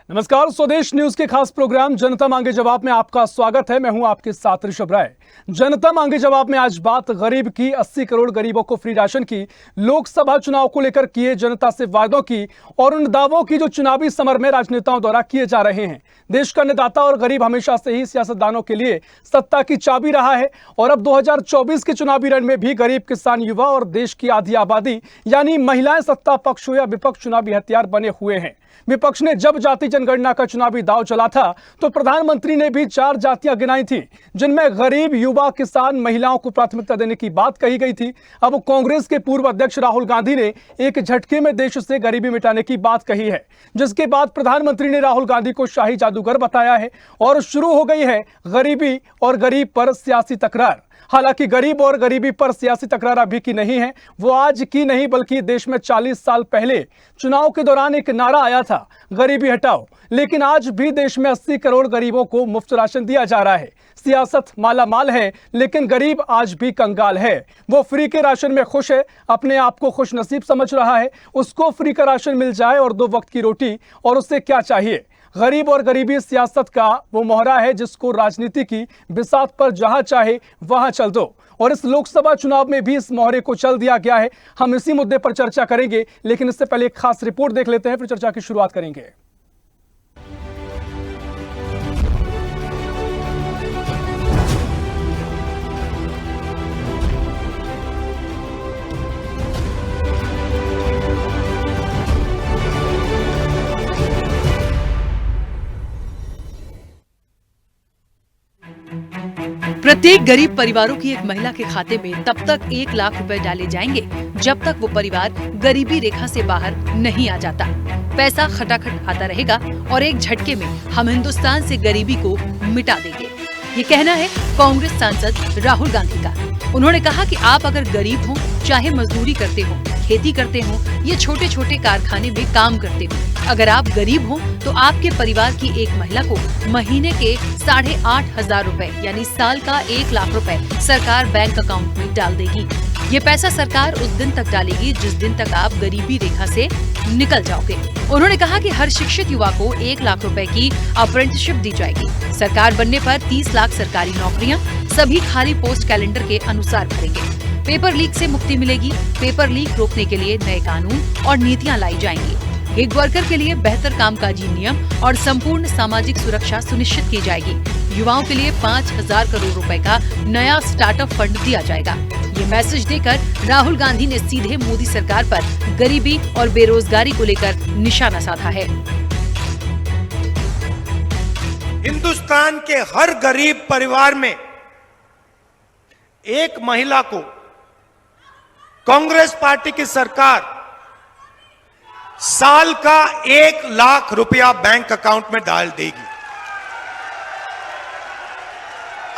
नमस्कार, स्वदेश न्यूज के खास प्रोग्राम जनता मांगे जवाब में आपका स्वागत है। मैं हूं आपके साथ ऋषभ राय। जनता मांगे जवाब में आज बात गरीब की, 80 करोड़ गरीबों को फ्री राशन की, लोकसभा चुनाव को लेकर किए जनता से वादों की और उन दावों की जो चुनावी समर में राजनेताओं द्वारा किए जा रहे हैं। देश का अन्नदाता और गरीब हमेशा से ही सियासतदानों के लिए सत्ता की चाबी रहा है और अब 2024 के चुनावी रण में भी गरीब, किसान, युवा और देश की आधी आबादी यानी महिलाएं सत्ता पक्ष हो या विपक्ष चुनावी हथियार बने हुए हैं। विपक्ष ने जब जाति जनगणना का चुनावी दांव चला था तो प्रधानमंत्री ने भी 4 जातियां गिनाई थी जिनमें गरीब, युवा, किसान, महिलाओं को प्राथमिकता देने की बात कही गई थी। अब कांग्रेस के पूर्व अध्यक्ष राहुल गांधी ने एक झटके में देश से गरीबी मिटाने की बात कही है, जिसके बाद प्रधानमंत्री ने राहुल गांधी को शाही जादूगर बताया है और शुरू हो गई है गरीबी और गरीब पर सियासी तकरार। हालांकि गरीब और गरीबी पर सियासी तकरार अभी की नहीं है, वो आज की नहीं बल्कि देश में 40 साल पहले चुनाव के दौरान एक नारा आया था, गरीबी हटाओ। लेकिन आज भी देश में 80 करोड़ गरीबों को मुफ्त राशन दिया जा रहा है। सियासत माला माल है लेकिन गरीब आज भी कंगाल है। वो फ्री के राशन में खुश है, अपने आप को खुश नसीब समझ रहा है। उसको फ्री का राशन मिल जाए और 2 वक्त की रोटी, और उससे क्या चाहिए। गरीब और गरीबी सियासत का वो मोहरा है जिसको राजनीति की बिसात पर जहां चाहे वहां चल दो, और इस लोकसभा चुनाव में भी इस मोहरे को चल दिया गया है। हम इसी मुद्दे पर चर्चा करेंगे, लेकिन इससे पहले एक खास रिपोर्ट देख लेते हैं, फिर चर्चा की शुरुआत करेंगे। प्रत्येक गरीब परिवारों की एक महिला के खाते में तब तक 1 लाख रुपए डाले जाएंगे जब तक वो परिवार गरीबी रेखा से बाहर नहीं आ जाता। पैसा खटाखट आता रहेगा और एक झटके में हम हिंदुस्तान से गरीबी को मिटा देंगे। ये कहना है कांग्रेस सांसद राहुल गांधी का। उन्होंने कहा कि आप अगर गरीब हो, चाहे मजदूरी करते हो, खेती करते हो, ये छोटे छोटे कारखाने में काम करते हो, अगर आप गरीब हो तो आपके परिवार की एक महिला को महीने के 8,500 रुपए यानी साल का 1 लाख रुपए सरकार बैंक अकाउंट में डाल देगी। ये पैसा सरकार उस दिन तक डालेगी जिस दिन तक आप गरीबी रेखा से निकल जाओगे। उन्होंने कहा कि हर शिक्षित युवा को 1 लाख रुपए की अप्रेंटिसशिप दी जाएगी। सरकार बनने पर 30 लाख सरकारी नौकरियां, सभी खाली पोस्ट कैलेंडर के अनुसार भरेंगे। पेपर लीक से मुक्ति मिलेगी। पेपर लीक रोकने के लिए नए कानून और नीतियां लाई जाएंगी। गिग वर्कर के लिए बेहतर कामकाजी नियम और संपूर्ण सामाजिक सुरक्षा सुनिश्चित की जाएगी। युवाओं के लिए 5,000 करोड़ रुपए का नया स्टार्टअप फंड दिया जाएगा। ये मैसेज देकर राहुल गांधी ने सीधे मोदी सरकार पर गरीबी और बेरोजगारी को लेकर निशाना साधा है। हिंदुस्तान के हर गरीब परिवार में एक महिला को कांग्रेस पार्टी की सरकार साल का 1 लाख रुपया बैंक अकाउंट में डाल देगी।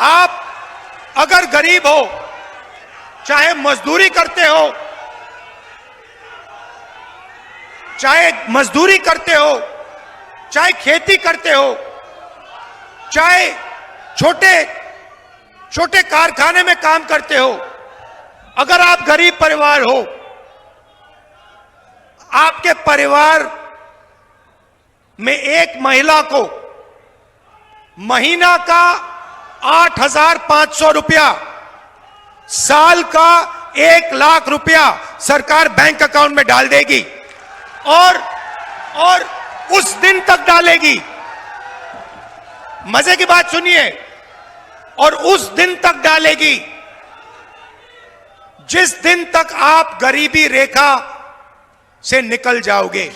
आप अगर गरीब हो, चाहे मजदूरी करते हो, चाहे खेती करते हो, चाहे छोटे कारखाने में काम करते हो, अगर आप गरीब परिवार हो, आपके परिवार में एक महिला को महीना का 8,500 रुपया, साल का 1 लाख रुपया सरकार बैंक अकाउंट में डाल देगी और उस दिन तक डालेगी। मजे की बात सुनिए, और उस दिन तक डालेगी जिस दिन तक आप गरीबी रेखा से निकल जाओगे।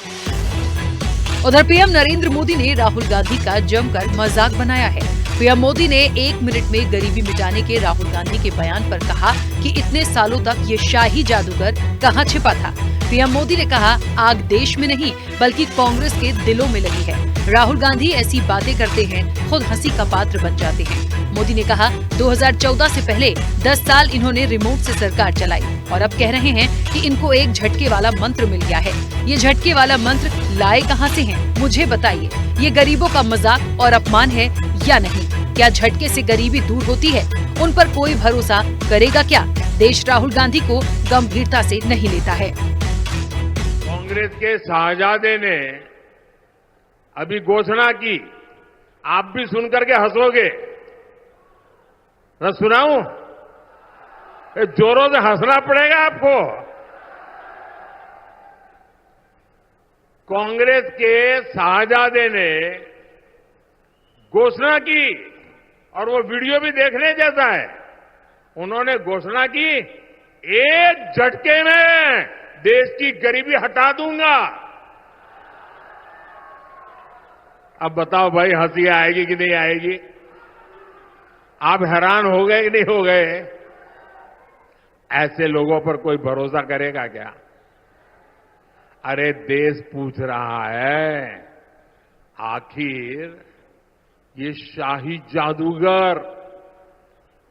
उधर पीएम नरेंद्र मोदी ने राहुल गांधी का जमकर मजाक बनाया है। पीएम मोदी ने 1 मिनट में गरीबी मिटाने के राहुल गांधी के बयान पर कहा कि इतने सालों तक ये शाही जादूगर कहां छिपा था। पीएम मोदी ने कहा, आग देश में नहीं बल्कि कांग्रेस के दिलों में लगी है। राहुल गांधी ऐसी बातें करते हैं, खुद हंसी का पात्र बन जाते हैं। मोदी ने कहा, 2014 से पहले 10 साल इन्होंने रिमोट से सरकार चलाई और अब कह रहे हैं कि इनको एक झटके वाला मंत्र मिल गया है। ये झटके वाला मंत्र लाए कहां से हैं? मुझे बताइए। ये गरीबों का मजाक और अपमान है या नहीं? क्या झटके से गरीबी दूर होती है? उन पर कोई भरोसा करेगा क्या? देश राहुल गांधी को गंभीरता से नहीं लेता है। कांग्रेस के शाहजादे ने अभी घोषणा की, आप भी सुनकर के हंसोगे। मैं सुनाऊं? जोरों से हंसना पड़ेगा आपको। कांग्रेस के शाहजादे ने घोषणा की, और वो वीडियो भी देखने जैसा है। उन्होंने घोषणा की, एक झटके में देश की गरीबी हटा दूंगा। अब बताओ भाई, हंसी आएगी कि नहीं आएगी? आप हैरान हो गए कि नहीं हो गए? ऐसे लोगों पर कोई भरोसा करेगा क्या? अरे देश पूछ रहा है, आखिर ये शाही जादूगर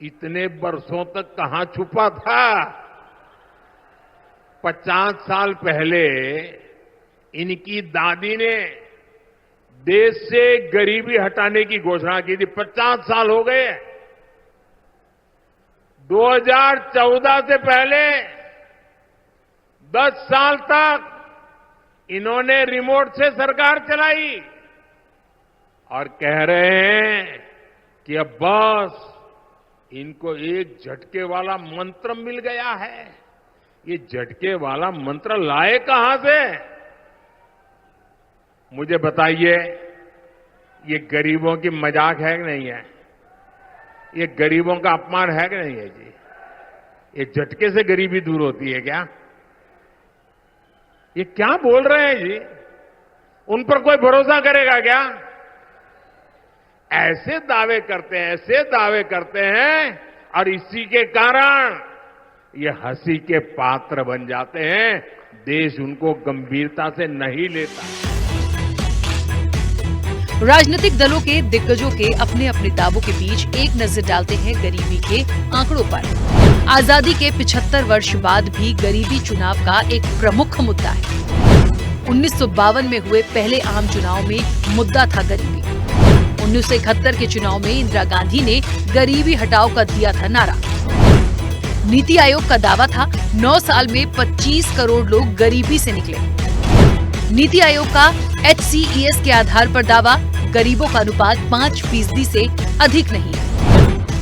इतने वर्षों तक कहां छुपा था? 50 साल पहले इनकी दादी ने देश से गरीबी हटाने की घोषणा की थी। 50 साल हो गए। 2014 से पहले 10 साल तक इन्होंने रिमोट से सरकार चलाई और कह रहे हैं कि अब बस इनको एक झटके वाला मंत्र मिल गया है। ये झटके वाला मंत्र लाए कहां से? मुझे बताइए, ये गरीबों की मजाक है कि नहीं है? ये गरीबों का अपमान है कि नहीं है जी? ये झटके से गरीबी दूर होती है क्या? ये क्या बोल रहे हैं जी? उन पर कोई भरोसा करेगा क्या? ऐसे दावे करते हैं और इसी के कारण ये हंसी के पात्र बन जाते हैं। देश उनको गंभीरता से नहीं लेता। राजनीतिक दलों के दिग्गजों के अपने अपने दावों के बीच एक नजर डालते हैं गरीबी के आंकड़ों पर। आजादी के 75 वर्ष बाद भी गरीबी चुनाव का एक प्रमुख मुद्दा है। 1952 में हुए पहले आम चुनाव में मुद्दा था गरीबी। 1971 के चुनाव में इंदिरा गांधी ने गरीबी हटाओ का दिया था नारा। नीति आयोग का दावा था 9 साल में 25 करोड़ लोग गरीबी से निकले। नीति आयोग का HCES के आधार पर दावा, गरीबों का अनुपात 5% से अधिक नहीं है।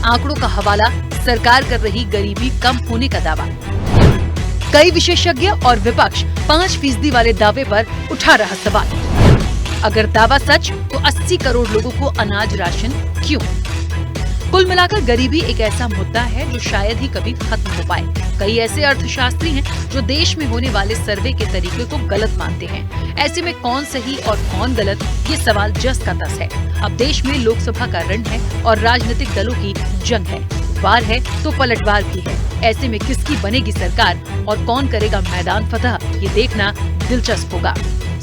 आंकड़ों का हवाला, सरकार कर रही गरीबी कम होने का दावा। कई विशेषज्ञ और विपक्ष 5% वाले दावे पर उठा रहा सवाल। अगर दावा सच तो 80 करोड़ लोगों को अनाज राशन क्यों? कुल मिलाकर गरीबी एक ऐसा मुद्दा है जो शायद ही कभी खत्म हो पाए। कई ऐसे अर्थशास्त्री हैं जो देश में होने वाले सर्वे के तरीके को गलत मानते हैं। ऐसे में कौन सही और कौन गलत, ये सवाल जस का तस है। अब देश में लोकसभा का रण है और राजनीतिक दलों की जंग है। वार है तो पलटवार भी है। ऐसे में किसकी बनेगी सरकार और कौन करेगा मैदान फतह, ये देखना दिलचस्प होगा।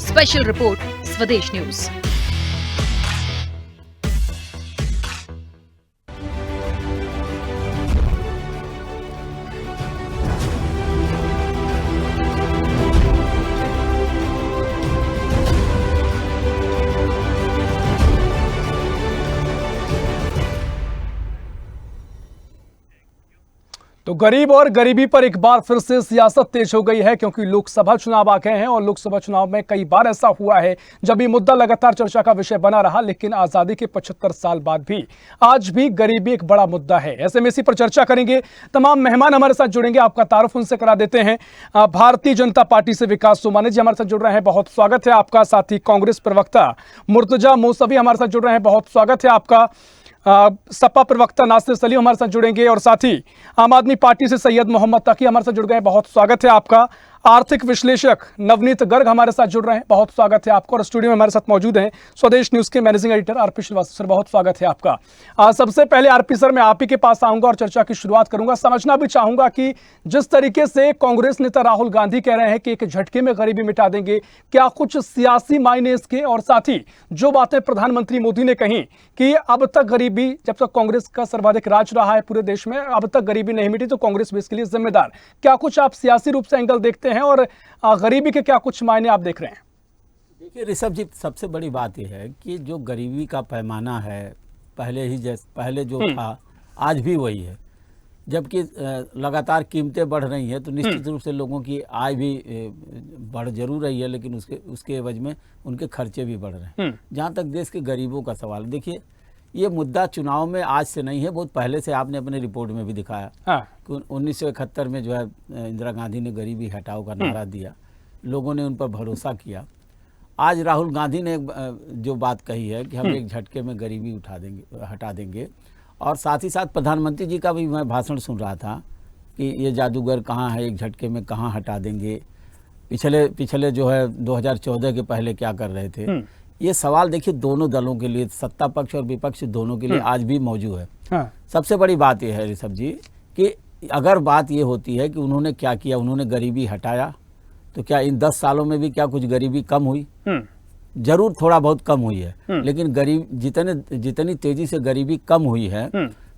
स्पेशल रिपोर्ट, स्वदेश न्यूज। तो गरीब और गरीबी पर एक बार फिर से सियासत तेज हो गई है, क्योंकि लोकसभा चुनाव आ गए हैं और लोकसभा चुनाव में कई बार ऐसा हुआ है जब ये मुद्दा लगातार चर्चा का विषय बना रहा, लेकिन आजादी के 75 साल बाद भी आज भी गरीबी एक बड़ा मुद्दा है। ऐसे में इसी पर चर्चा करेंगे। तमाम मेहमान हमारे साथ जुड़ेंगे, आपका तारुफ उनसे करा देते हैं। भारतीय जनता पार्टी से विकास सोमानी जी हमारे साथ जुड़ रहे हैं, बहुत स्वागत है आपका। साथ ही कांग्रेस प्रवक्ता मुर्तजा मौसवी हमारे साथ जुड़ रहे हैं, बहुत स्वागत है आपका। सपा प्रवक्ता नासिर सलीम हमारे साथ जुड़ेंगे और साथ ही आम आदमी पार्टी से सैयद मोहम्मद तकी हमारे साथ जुड़ गए, बहुत स्वागत है आपका। आर्थिक विश्लेषक नवनीत गर्ग हमारे साथ जुड़ रहे हैं, बहुत स्वागत है आपका। और स्टूडियो में हमारे साथ मौजूद हैं स्वदेश न्यूज के managing editor RP Srivastava sir, बहुत स्वागत है आपका। सबसे पहले आरपी सर, मैं आप ही के पास आऊंगा और चर्चा की शुरुआत करूंगा। समझना भी चाहूंगा कि जिस तरीके से कांग्रेस नेता राहुल गांधी कह रहे हैं कि एक झटके में गरीबी मिटा देंगे, क्या कुछ सियासी मायने इसके? और साथ ही जो बातें प्रधानमंत्री मोदी ने कही कि अब तक गरीबी, जब तक कांग्रेस का सर्वाधिक राज रहा है पूरे देश में, अब तक गरीबी नहीं मिटी तो कांग्रेस भी इसके लिए जिम्मेदार, क्या कुछ आप सियासी रूप से एंगल देखते हैं और गरीबी के क्या कुछ मायने आप देख रहे हैं? देखिए ऋषभ जी, सबसे बड़ी बात यह है कि जो गरीबी का पैमाना है पहले जो था आज भी वही है। जबकि लगातार कीमतें बढ़ रही हैं, तो निश्चित रूप से लोगों की आय भी बढ़ जरूर रही है, लेकिन उसके एवज में उनके खर्चे भी बढ़ रहे हैं। जहाँ तक देश के गरीबों का सवाल, देखिए ये मुद्दा चुनाव में आज से नहीं है, बहुत पहले से आपने अपने रिपोर्ट में भी दिखाया कि 1971 में जो है इंदिरा गांधी ने गरीबी हटाओ का नारा दिया, लोगों ने उन पर भरोसा किया। आज राहुल गांधी ने जो बात कही है कि हम एक झटके में गरीबी हटा देंगे, और साथ ही साथ प्रधानमंत्री जी का भी मैं भाषण सुन रहा था कि ये जादूगर कहाँ है, एक झटके में कहाँ हटा देंगे, पिछले जो है 2014 के पहले क्या कर रहे थे। ये सवाल देखिए दोनों दलों के लिए, सत्ता पक्ष और विपक्ष दोनों के लिए आज भी मौजूद है। सबसे बड़ी बात यह है ऋषभ जी कि अगर बात ये होती है कि उन्होंने क्या किया, उन्होंने गरीबी हटाया, तो क्या इन 10 सालों में भी क्या कुछ गरीबी कम हुई? जरूर थोड़ा बहुत कम हुई है, लेकिन जितनी तेजी से गरीबी कम हुई है,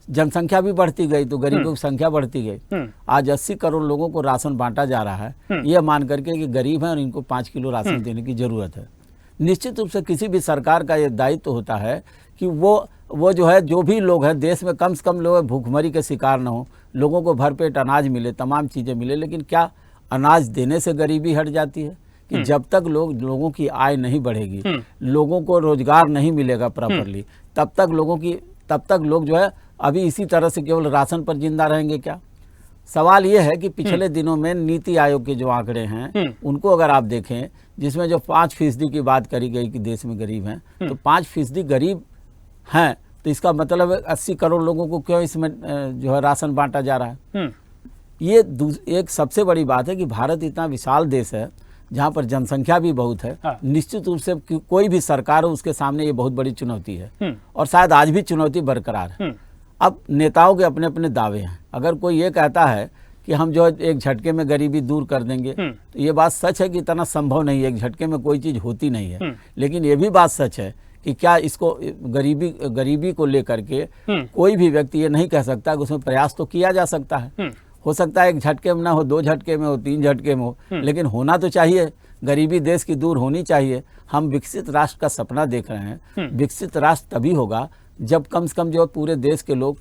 जनसंख्या भी बढ़ती गई तो गरीबों की संख्या बढ़ती गई। आज 80 करोड़ लोगों को राशन बांटा जा रहा है, यह मान करके कि गरीब हैं और इनको 5 किलो राशन देने की जरूरत है। निश्चित रूप से किसी भी सरकार का ये दायित्व होता है कि वो जो है, जो भी लोग हैं देश में, कम से कम लोग भूखमरी के शिकार न हो, लोगों को भरपेट अनाज मिले, तमाम चीज़ें मिले। लेकिन क्या अनाज देने से गरीबी हट जाती है? कि जब तक लोगों की आय नहीं बढ़ेगी, लोगों को रोजगार नहीं मिलेगा प्रॉपरली, तब तक लोग जो है अभी इसी तरह से केवल राशन पर जिंदा रहेंगे क्या? सवाल ये है कि पिछले दिनों में नीति आयोग के जो आंकड़े हैं उनको अगर आप देखें, जिसमें जो 5% की बात करी गई कि देश में गरीब हैं, तो 5% गरीब हैं, तो इसका मतलब 80 करोड़ लोगों को क्यों इसमें जो है राशन बांटा जा रहा है? ये एक सबसे बड़ी बात है कि भारत इतना विशाल देश है जहाँ पर जनसंख्या भी बहुत है। निश्चित रूप से कोई भी सरकार हो उसके सामने ये बहुत बड़ी चुनौती है, और शायद आज भी चुनौती बरकरार है। अब नेताओं के अपने अपने दावे हैं। अगर कोई ये कहता है कि हम जो एक झटके में गरीबी दूर कर देंगे, तो ये बात सच है कि इतना संभव नहीं है, एक झटके में कोई चीज़ होती नहीं है। लेकिन ये भी बात सच है कि क्या इसको गरीबी को लेकर के कोई भी व्यक्ति ये नहीं कह सकता कि उसमें प्रयास तो किया जा सकता है। हो सकता है एक झटके में ना हो, 2 झटके में हो, 3 झटके में हो, लेकिन होना तो चाहिए। गरीबी देश की दूर होनी चाहिए। हम विकसित राष्ट्र का सपना देख रहे हैं। विकसित राष्ट्र तभी होगा जब कम से कम जो पूरे देश के लोग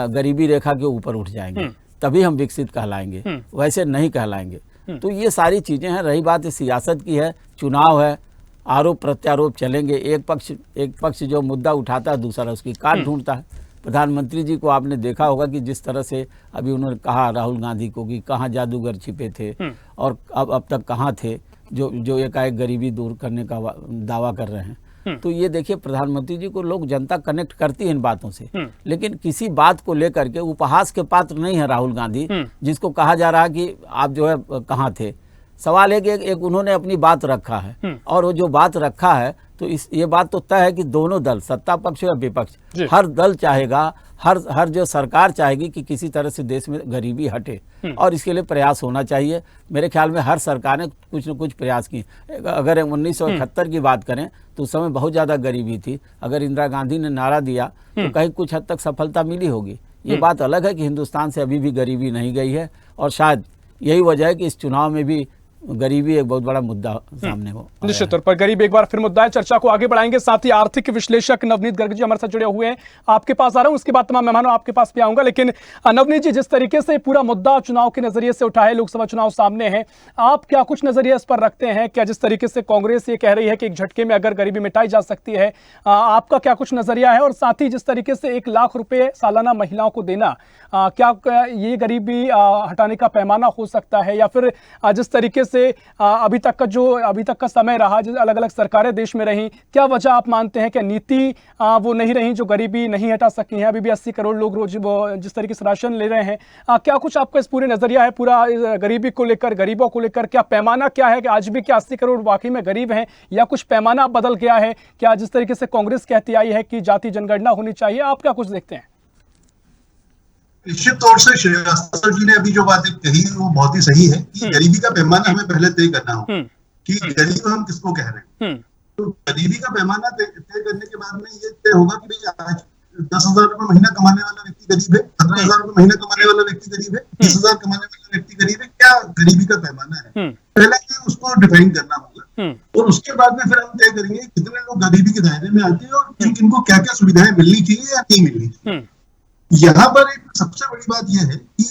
गरीबी रेखा के ऊपर उठ जाएंगे, तभी हम विकसित कहलाएंगे, वैसे नहीं कहलाएंगे। तो ये सारी चीज़ें हैं। रही बात सियासत की है, चुनाव है, आरोप प्रत्यारोप चलेंगे। एक पक्ष जो मुद्दा उठाता है, दूसरा उसकी काट ढूंढता है। प्रधानमंत्री जी को आपने देखा होगा कि जिस तरह से अभी उन्होंने कहा राहुल गांधी को कि कहाँ जादूगर छिपे थे और अब तक कहाँ थे जो एकाएक गरीबी दूर करने का दावा कर रहे हैं। तो ये देखिए, प्रधानमंत्री जी को लोग, जनता कनेक्ट करती है इन बातों से, लेकिन किसी बात को लेकर के उपहास के पात्र नहीं है राहुल गांधी, जिसको कहा जा रहा है कि आप जो है कहाँ थे। सवाल है कि एक उन्होंने अपनी बात रखा है, और वो जो बात रखा है तो ये बात तो तय है कि दोनों दल, सत्ता पक्ष या विपक्ष, हर दल चाहेगा, हर जो सरकार चाहेगी कि किसी तरह से देश में गरीबी हटे, और इसके लिए प्रयास होना चाहिए। मेरे ख्याल में हर सरकार ने कुछ न कुछ प्रयास किए। अगर 1971 की बात करें तो उस समय बहुत ज़्यादा गरीबी थी। अगर इंदिरा गांधी ने नारा दिया तो कहीं कुछ हद तक सफलता मिली होगी। ये बात अलग है कि हिंदुस्तान से अभी भी गरीबी नहीं गई है, और शायद यही वजह है कि इस चुनाव में भी गरीबी एक बहुत बड़ा मुद्दा सामने हो। निश्चित तौर पर गरीब एक बार फिर मुद्दा है। चर्चा को आगे बढ़ाएंगे। साथ ही आर्थिक विश्लेषक नवनीत गर्ग जी हमारे साथ जुड़े हुए हैं। आपके पास आ रहा हूं, उसके बाद तमाम मेहमानों आपके पास भी आऊंगा। लेकिन नवनीत जी, जिस तरीके से पूरा मुद्दा चुनाव के नजरिए से उठा है, लोकसभा चुनाव सामने है, आप क्या कुछ नजरिया इस पर रखते हैं? क्या जिस तरीके से कांग्रेस ये कह रही है कि एक झटके में अगर गरीबी मिटाई जा सकती है, आपका क्या कुछ नजरिया है? और साथ ही जिस तरीके से 1 लाख रुपए सालाना महिलाओं को देना, क्या ये गरीबी हटाने का पैमाना हो सकता है? या फिर जिस तरीके से अभी तक का समय रहा, जिस अलग अलग सरकारें देश में रहीं, क्या वजह आप मानते हैं? क्या नीति वो नहीं रही जो गरीबी नहीं हटा सकी है? अभी भी 80 करोड़ लोग रोज जिस तरीके से राशन ले रहे हैं, क्या कुछ आपका इस पूरे नजरिया है पूरा गरीबी को लेकर, गरीबों को लेकर? क्या पैमाना क्या है कि आज भी क्या 80 करोड़ वाकई में गरीब हैं, या कुछ पैमाना बदल गया है? क्या जिस तरीके से कांग्रेस कहती आई है कि जाति जनगणना होनी चाहिए, आप क्या कुछ देखते हैं? निश्चित तौर से श्रीवास्तव जी ने अभी जो बात कही वो बहुत ही सही है कि गरीबी का पैमाना हमें पहले तय करना होगा कि गरीब हम किसको कह रहे हैं। तो गरीबी का पैमाना तय करने के बाद में ये तय होगा कि भाई आज 10,000 रुपए महीना कमाने वाला व्यक्ति गरीब है, 15,000 रुपए महीना कमाने वाला व्यक्ति गरीब है, 20,000 कमाने वाला व्यक्ति गरीब है। क्या गरीबी का पैमाना है, पहले उसको डिफाइन करना होगा, और उसके बाद में फिर हम तय करेंगे कितने लोग गरीबी के दायरे में आते हैं और किन किन को क्या क्या सुविधाएं मिलनी चाहिए या नहीं मिलनी चाहिए। यहाँ पर एक सबसे बड़ी बात यह है कि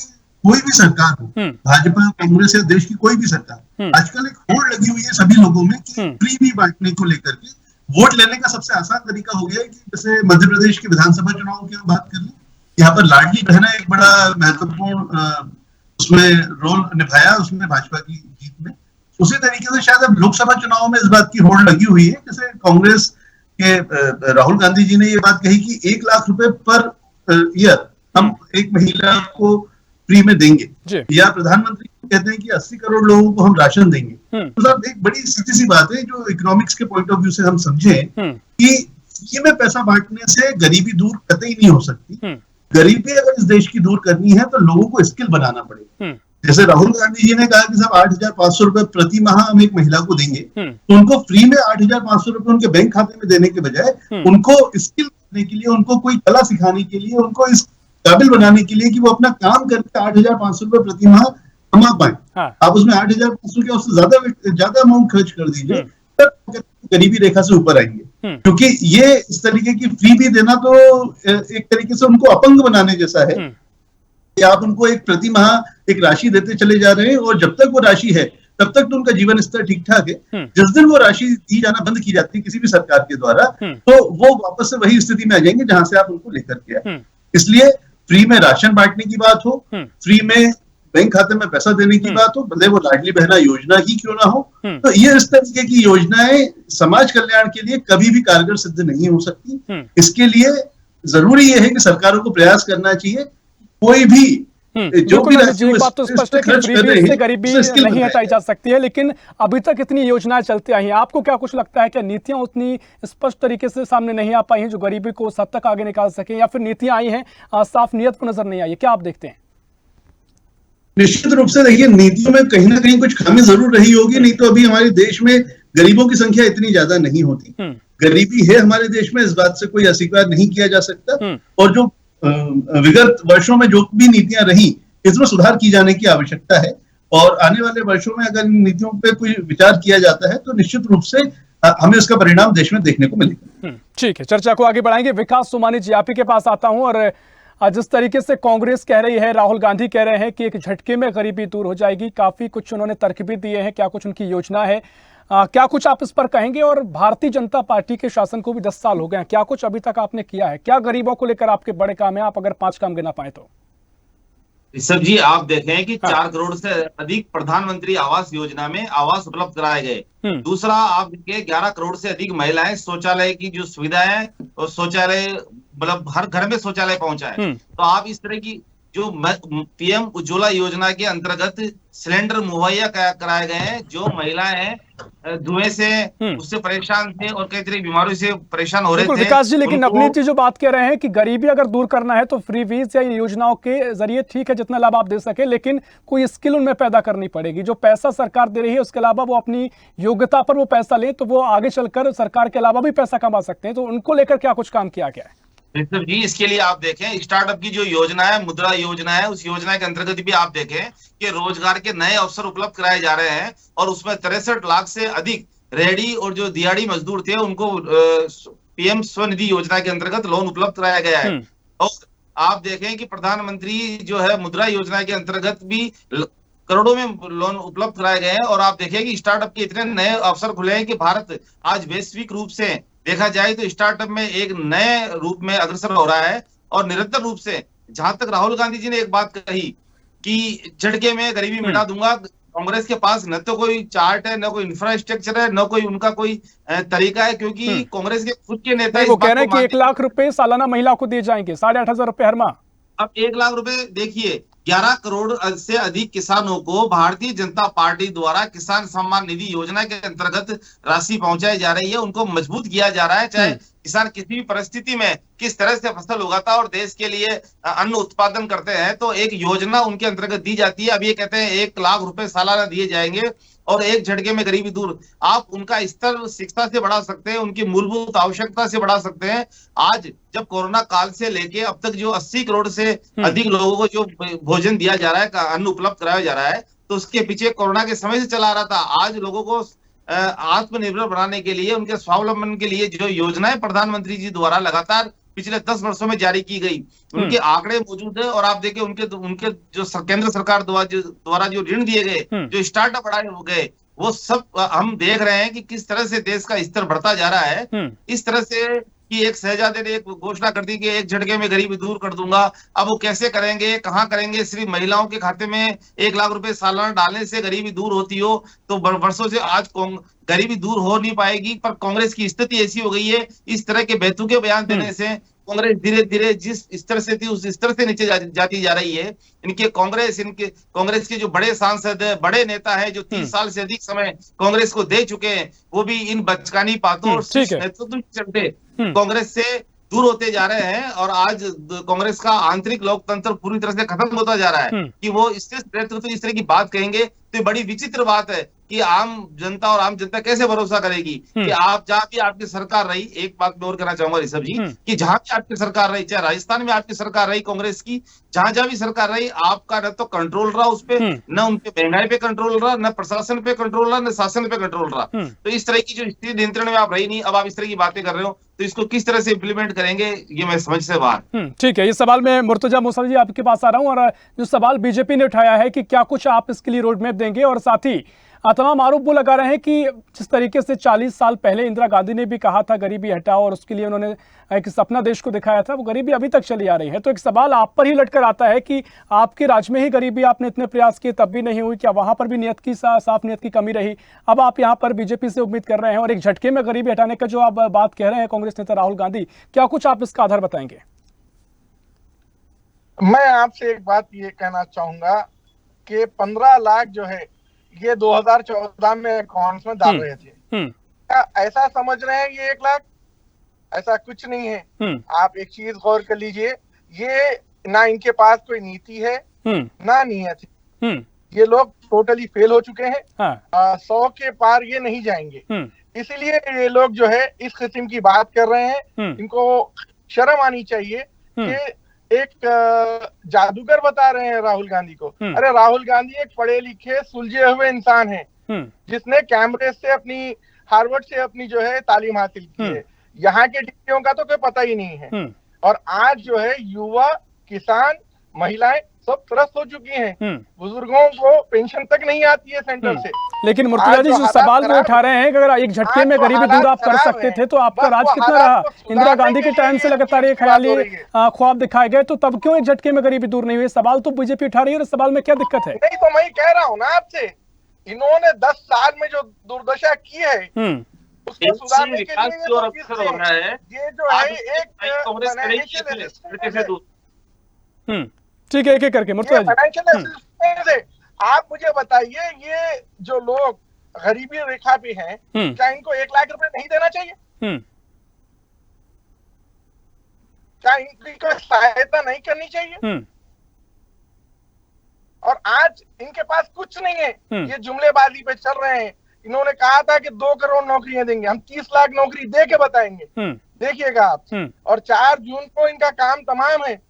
कोई भी सरकार हो, भाजपा, कांग्रेस या देश की कोई भी सरकार, आजकल एक होड़ लगी हुई है सभी लोगों में कि फ्री भी बांटने को लेकर के। वोट लेने का सबसे आसान तरीका हो गया है कि जैसे मध्य प्रदेश के विधानसभा चुनाव की हम बात कर लें, यहाँ पर लाडली बहना एक बड़ा महत्वपूर्ण उसमें रोल निभाया उसमें भाजपा की जीत में। उसी तरीके से शायद अब लोकसभा चुनाव में इस बात की होड़ लगी हुई है, जैसे कांग्रेस के राहुल गांधी जी ने ये बात कही कि 1 लाख रुपए पर ईयर हम एक महिला को फ्री में देंगे, या प्रधानमंत्री कहते हैं कि 80 करोड़ लोगों को हम राशन देंगे। तो साहब एक बड़ी सीधी सी बात है जो इकोनॉमिक्स के पॉइंट ऑफ व्यू से हम समझें कि फ्री में पैसा बांटने से गरीबी दूर कतई नहीं हो सकती। गरीबी अगर इस देश की दूर करनी है तो लोगों को स्किल बनाना पड़ेगा। जैसे राहुल गांधी जी ने कहा कि साहब 8,500 रुपए प्रति माह हम एक महिला को देंगे, तो उनको फ्री में 8,500 रुपए उनके बैंक खाते में देने के बजाय उनको स्किल देने के लिए, उनको कोई कला सिखाने के लिए, उनको इस काबिल बनाने के लिए कि वो अपना काम करके 8,500 रुपए प्रति माह कमा पाए। आप उसमें 8,500 के उससे ज्यादा अमाउंट खर्च कर दीजिए, तब गरीबी रेखा से ऊपर आएंगे। क्योंकि ये इस तरीके की फ्री भी देना तो एक तरीके से उनको अपंग बनाने जैसा है कि आप उनको एक प्रति माह एक राशि देते चले जा रहे हैं और जब तक वो राशि है तब तक तो उनका जीवन स्तर ठीक ठाक है। जिस दिन वो राशि दी जाना बंद की जाती है किसी भी सरकार के द्वारा, तो वो वापस से वही स्थिति में आ जाएंगे जहां से आप उनको लेकर के आए। इसलिए फ्री में राशन बांटने की बात हो, फ्री में बैंक खाते में पैसा देने की बात हो, भले वो लाडली बहना योजना ही क्यों ना हो, तो ये इस तरीके की योजनाएं समाज कल्याण के लिए कभी भी कारगर सिद्ध नहीं हो सकती। इसके लिए जरूरी ये है कि सरकारों को प्रयास करना चाहिए कोई भी जो भी बात तो स्पष्ट है कि गरीबी से गरीबी नहीं हटाई जा सकती है, लेकिन अभी तक इतनी योजनाएं चलती आई हैं। आपको क्या कुछ लगता है कि नीतियां उतनी स्पष्ट तरीके से सामने नहीं आ पाई हैं जो गरीबी को उस हद तक आगे निकाल सके, या फिर नीतियां आई हैं साफ नियत को नजर नहीं आई है? क्या आप देखते हैं? निश्चित रूप से देखिए, नीतियों में कहीं ना कहीं कुछ खामी जरूर रही होगी, नहीं तो अभी हमारे देश में गरीबों की संख्या इतनी ज्यादा नहीं होती। गरीबी है हमारे देश में, इस बात से कोई अस्वीकार नहीं किया जा सकता। और जो विगत वर्षों में जो भी नीतियां रही, इसमें सुधार की जाने की आवश्यकता है। और आने वाले वर्षों में अगर इन नीतियों पे कोई विचार किया जाता है तो निश्चित रूप से हमें इसका परिणाम देश में देखने को मिलेगा। ठीक है, चर्चा को आगे बढ़ाएंगे। विकास सोमानी जी, आप ही के पास आता हूं। और जिस तरीके से कांग्रेस कह रही है, राहुल गांधी कह रहे हैं कि एक झटके में गरीबी दूर हो जाएगी, काफी कुछ उन्होंने तर्क भी दिए हैं, क्या कुछ उनकी योजना है, क्या कुछ आप इस पर कहेंगे? और भारतीय जनता पार्टी के शासन को भी 10 साल हो गए हैं, क्या कुछ अभी तक आपने किया है? क्या गरीबों को लेकर आपके बड़े काम है, आप अगर 5 काम गिना पाए तो? ऋषभ जी, आप देखें कि 4 करोड़ से अधिक प्रधानमंत्री आवास योजना में आवास उपलब्ध कराए गए। दूसरा, आप देखिए 11 करोड़ से अधिक महिलाएं शौचालय की जो सुविधा है और शौचालय मतलब हर घर में शौचालय पहुंचा है। तो आप इस तरह की जो पीएम उज्ज्वला योजना के अंतर्गत सिलेंडर मुहैया कराए गए हैं, जो महिलाएं हैं धुएं से उससे परेशान थे और कई तरह की बीमारियों से परेशान हो रहे थे। विकास जी, लेकिन नवनीत जी जो बात कह रहे हैं कि गरीबी अगर दूर करना है तो फ्री वीज या योजनाओं के जरिए ठीक है जितना लाभ आप दे सके, लेकिन कोई स्किल उनमें पैदा करनी पड़ेगी। जो पैसा सरकार दे रही है उसके अलावा वो अपनी योग्यता पर वो पैसा लें तो वो आगे चलकर सरकार के अलावा भी पैसा कमा सकते हैं। तो उनको लेकर क्या कुछ काम किया गया है? जी, इसके लिए आप देखें स्टार्टअप की जो योजना है, मुद्रा योजना है, उस योजना के अंतर्गत भी आप देखें कि रोजगार के नए अवसर उपलब्ध कराए जा रहे हैं और उसमें 63 लाख से अधिक रेहड़ी और जो दिहाड़ी मजदूर थे उनको पीएम स्वनिधि योजना के अंतर्गत लोन उपलब्ध कराया गया है। और आप देखें कि प्रधानमंत्री जो है मुद्रा योजना के अंतर्गत भी करोड़ों में लोन उपलब्ध कराए गए हैं। और आप देखें कि स्टार्टअप के इतने नए अवसर खुले हैं कि भारत आज वैश्विक रूप से देखा जाए तो स्टार्टअप में एक नए रूप में अग्रसर हो रहा है। और निरंतर रूप से जहां तक राहुल गांधी जी ने एक बात कही कि झटके में गरीबी मिटा दूंगा, कांग्रेस के पास न तो कोई चार्ट है, न कोई इंफ्रास्ट्रक्चर है, न कोई उनका कोई तरीका है। क्योंकि कांग्रेस के खुद के नेता वो कह रहे हैं कि 1 लाख रुपए सालाना महिला को दिए जाएंगे, 8,500 रुपए हर माह। अब 1 लाख रुपए देखिए, 11 करोड़ से अधिक किसानों को भारतीय जनता पार्टी द्वारा किसान सम्मान निधि योजना के अंतर्गत राशि पहुंचाई जा रही है। उनको मजबूत किया जा रहा है, चाहे किसान किसी भी परिस्थिति में किस तरह से फसल उगाता और देश के लिए अन्न उत्पादन करते हैं, तो एक योजना उनके अंतर्गत दी जाती है। अब ये कहते हैं 1 लाख रुपए सालाना दिए जाएंगे और एक झटके में गरीबी दूर। आप उनका स्तर शिक्षा से बढ़ा सकते हैं, उनकी मूलभूत आवश्यकता से बढ़ा सकते हैं। आज जब कोरोना काल से लेके अब तक जो 80 करोड़ से अधिक लोगों को जो भोजन दिया जा रहा है, अन्न उपलब्ध कराया जा रहा है, तो उसके पीछे कोरोना के समय से चला रहा था। आज लोगों को आत्मनिर्भर बनाने के लिए, उनके स्वावलंबन के लिए जो योजनाएं प्रधानमंत्री जी द्वारा लगातार पिछले 10 वर्षों में जारी की गई, उनके आंकड़े मौजूद है। और आप देखिए उनके जो केंद्र सरकार द्वारा जो ऋण दिए गए, जो स्टार्टअप बढ़ाए गए, वो सब हम देख रहे हैं कि किस तरह से देश का स्तर बढ़ता जा रहा है। इस तरह से कि एक शहजादे ने एक घोषणा कर दी कि एक झटके में गरीबी दूर कर दूंगा। अब वो कैसे करेंगे, कहां करेंगे? सिर्फ महिलाओं के खाते में 1 लाख रुपए सालाना डालने से गरीबी दूर होती हो तो वर्षों से आज गरीबी दूर हो नहीं पाएगी। पर कांग्रेस की स्थिति ऐसी हो गई है, इस तरह के बेतुके बयान देने से कांग्रेस धीरे धीरे जिस स्तर से थी उस स्तर से नीचे जाती जा रही है। इनके कांग्रेस के जो बड़े सांसद है, बड़े नेता है, जो 30 साल से अधिक समय कांग्रेस को दे चुके हैं, वो भी इन बचकानी बातों और नेतृत्व के चलते कांग्रेस से दूर होते जा रहे हैं। और आज कांग्रेस का आंतरिक लोकतंत्र पूरी तरह से खत्म होता जा रहा है कि वो इससे नेतृत्व इस तरह की बात कहेंगे तो बड़ी विचित्र बात है कि आम जनता कैसे भरोसा करेगी कि आप जहां भी आपकी सरकार रही। एक बात मैं और कहना चाहूंगा ऋषभ जी कि जहां भी आपकी सरकार रही, चाहे राजस्थान में आपकी सरकार रही कांग्रेस की, जहां भी सरकार रही, आपका न तो कंट्रोल रहा उस पे, न उनके महंगाई पे कंट्रोल रहा, न प्रशासन पे कंट्रोल रहा, न शासन पे कंट्रोल रहा। तो इस तरह की जो स्थिति नियंत्रण में आप रही नहीं, अब आप इस तरह की बातें कर रहे हो, तो इसको किस तरह से इम्प्लीमेंट करेंगे ये मैं समझ से बाहर। ठीक है, ये सवाल मैं मुर्तजा मूसा जी आपके पास आ रहा हूं। और जो सवाल बीजेपी ने उठाया है कि क्या कुछ आप इसके लिए रोड मैप देंगे, और साथ ही तमाम आरोप वो लगा रहे हैं कि जिस तरीके से 40 साल पहले इंदिरा गांधी ने भी कहा था गरीबी हटाओ, और उसके लिए उन्होंने एक सपना देश को दिखाया था, वो गरीबी अभी तक चली आ रही है। तो एक सवाल आप पर ही लटकर आता है कि आपके राज्य में ही गरीबी आपने इतने प्रयास किए तब भी नहीं हुई, क्या वहां पर भी नियत की साफ नियत की कमी रही? अब आप यहाँ पर बीजेपी से उम्मीद कर रहे हैं और एक झटके में गरीबी हटाने का जो आप बात कह रहे हैं कांग्रेस नेता राहुल गांधी, क्या कुछ आप इसका आधार बताएंगे? मैं आपसे एक बात ये कहना चाहूंगा कि 15 लाख जो है ये 2014 में अकाउंट्स में डाल रहे थे। क्या ऐसा समझ रहे हैं ये 1 लाख? ऐसा कुछ नहीं है। आप एक चीज गौर कर लीजिए, ये ना इनके पास कोई नीति है ना नियत है। ये लोग टोटली फेल हो चुके हैं। 100 के पार ये नहीं जाएंगे। इसीलिए ये लोग जो है इस किस्म की बात कर रहे हैं। इनको शर्म आनी चाहिए कि एक जादूगर बता रहे हैं राहुल गांधी को। अरे राहुल गांधी एक पढ़े लिखे सुलझे हुए इंसान है जिसने कैम्ब्रिज से अपनी, हार्वर्ड से अपनी जो है तालीम हासिल की है। यहाँ के डिग्रियों का तो कोई पता ही नहीं है। और आज जो है युवा, किसान, महिलाएं सब त्रस्त हो चुकी हैं। बुजुर्गों को पेंशन तक नहीं आती है सेंटर से। लेकिन मुर्तजा जी जो सवाल वो उठा रहे हैं कि अगर एक झटके में गरीबी दूर आप कर सकते थे तो आपका राज कितना रहा? इंदिरा गांधी के टाइम से लगातार ये ख्याली ख्वाब दिखाए गए, तो तब क्यों एक झटके में गरीबी दूर नहीं हुई? सवाल तो बीजेपी उठा रही है, और इस सवाल में क्या दिक्कत है? नहीं, तो मैं कह रहा हूँ ना आपसे, इन्होंने 10 साल में जो दुर्दशा की है उसको सुधारने के लिए ये जो है एक ठीक है, एक एक करके मुर्तजा जी आप मुझे बताइए, ये जो लोग गरीबी रेखा पे हैं, क्या इनको 1 लाख रुपए नहीं देना चाहिए? क्या इनकी कोई सहायता नहीं करनी चाहिए? और आज इनके पास कुछ नहीं है, ये जुमलेबाजी पे चल रहे हैं। इन्होंने कहा था कि 2 करोड़ नौकरियां देंगे, हम 30 लाख नौकरी दे के बताएंगे। देखिएगा आप। और 4 जून को इनका काम तमाम है।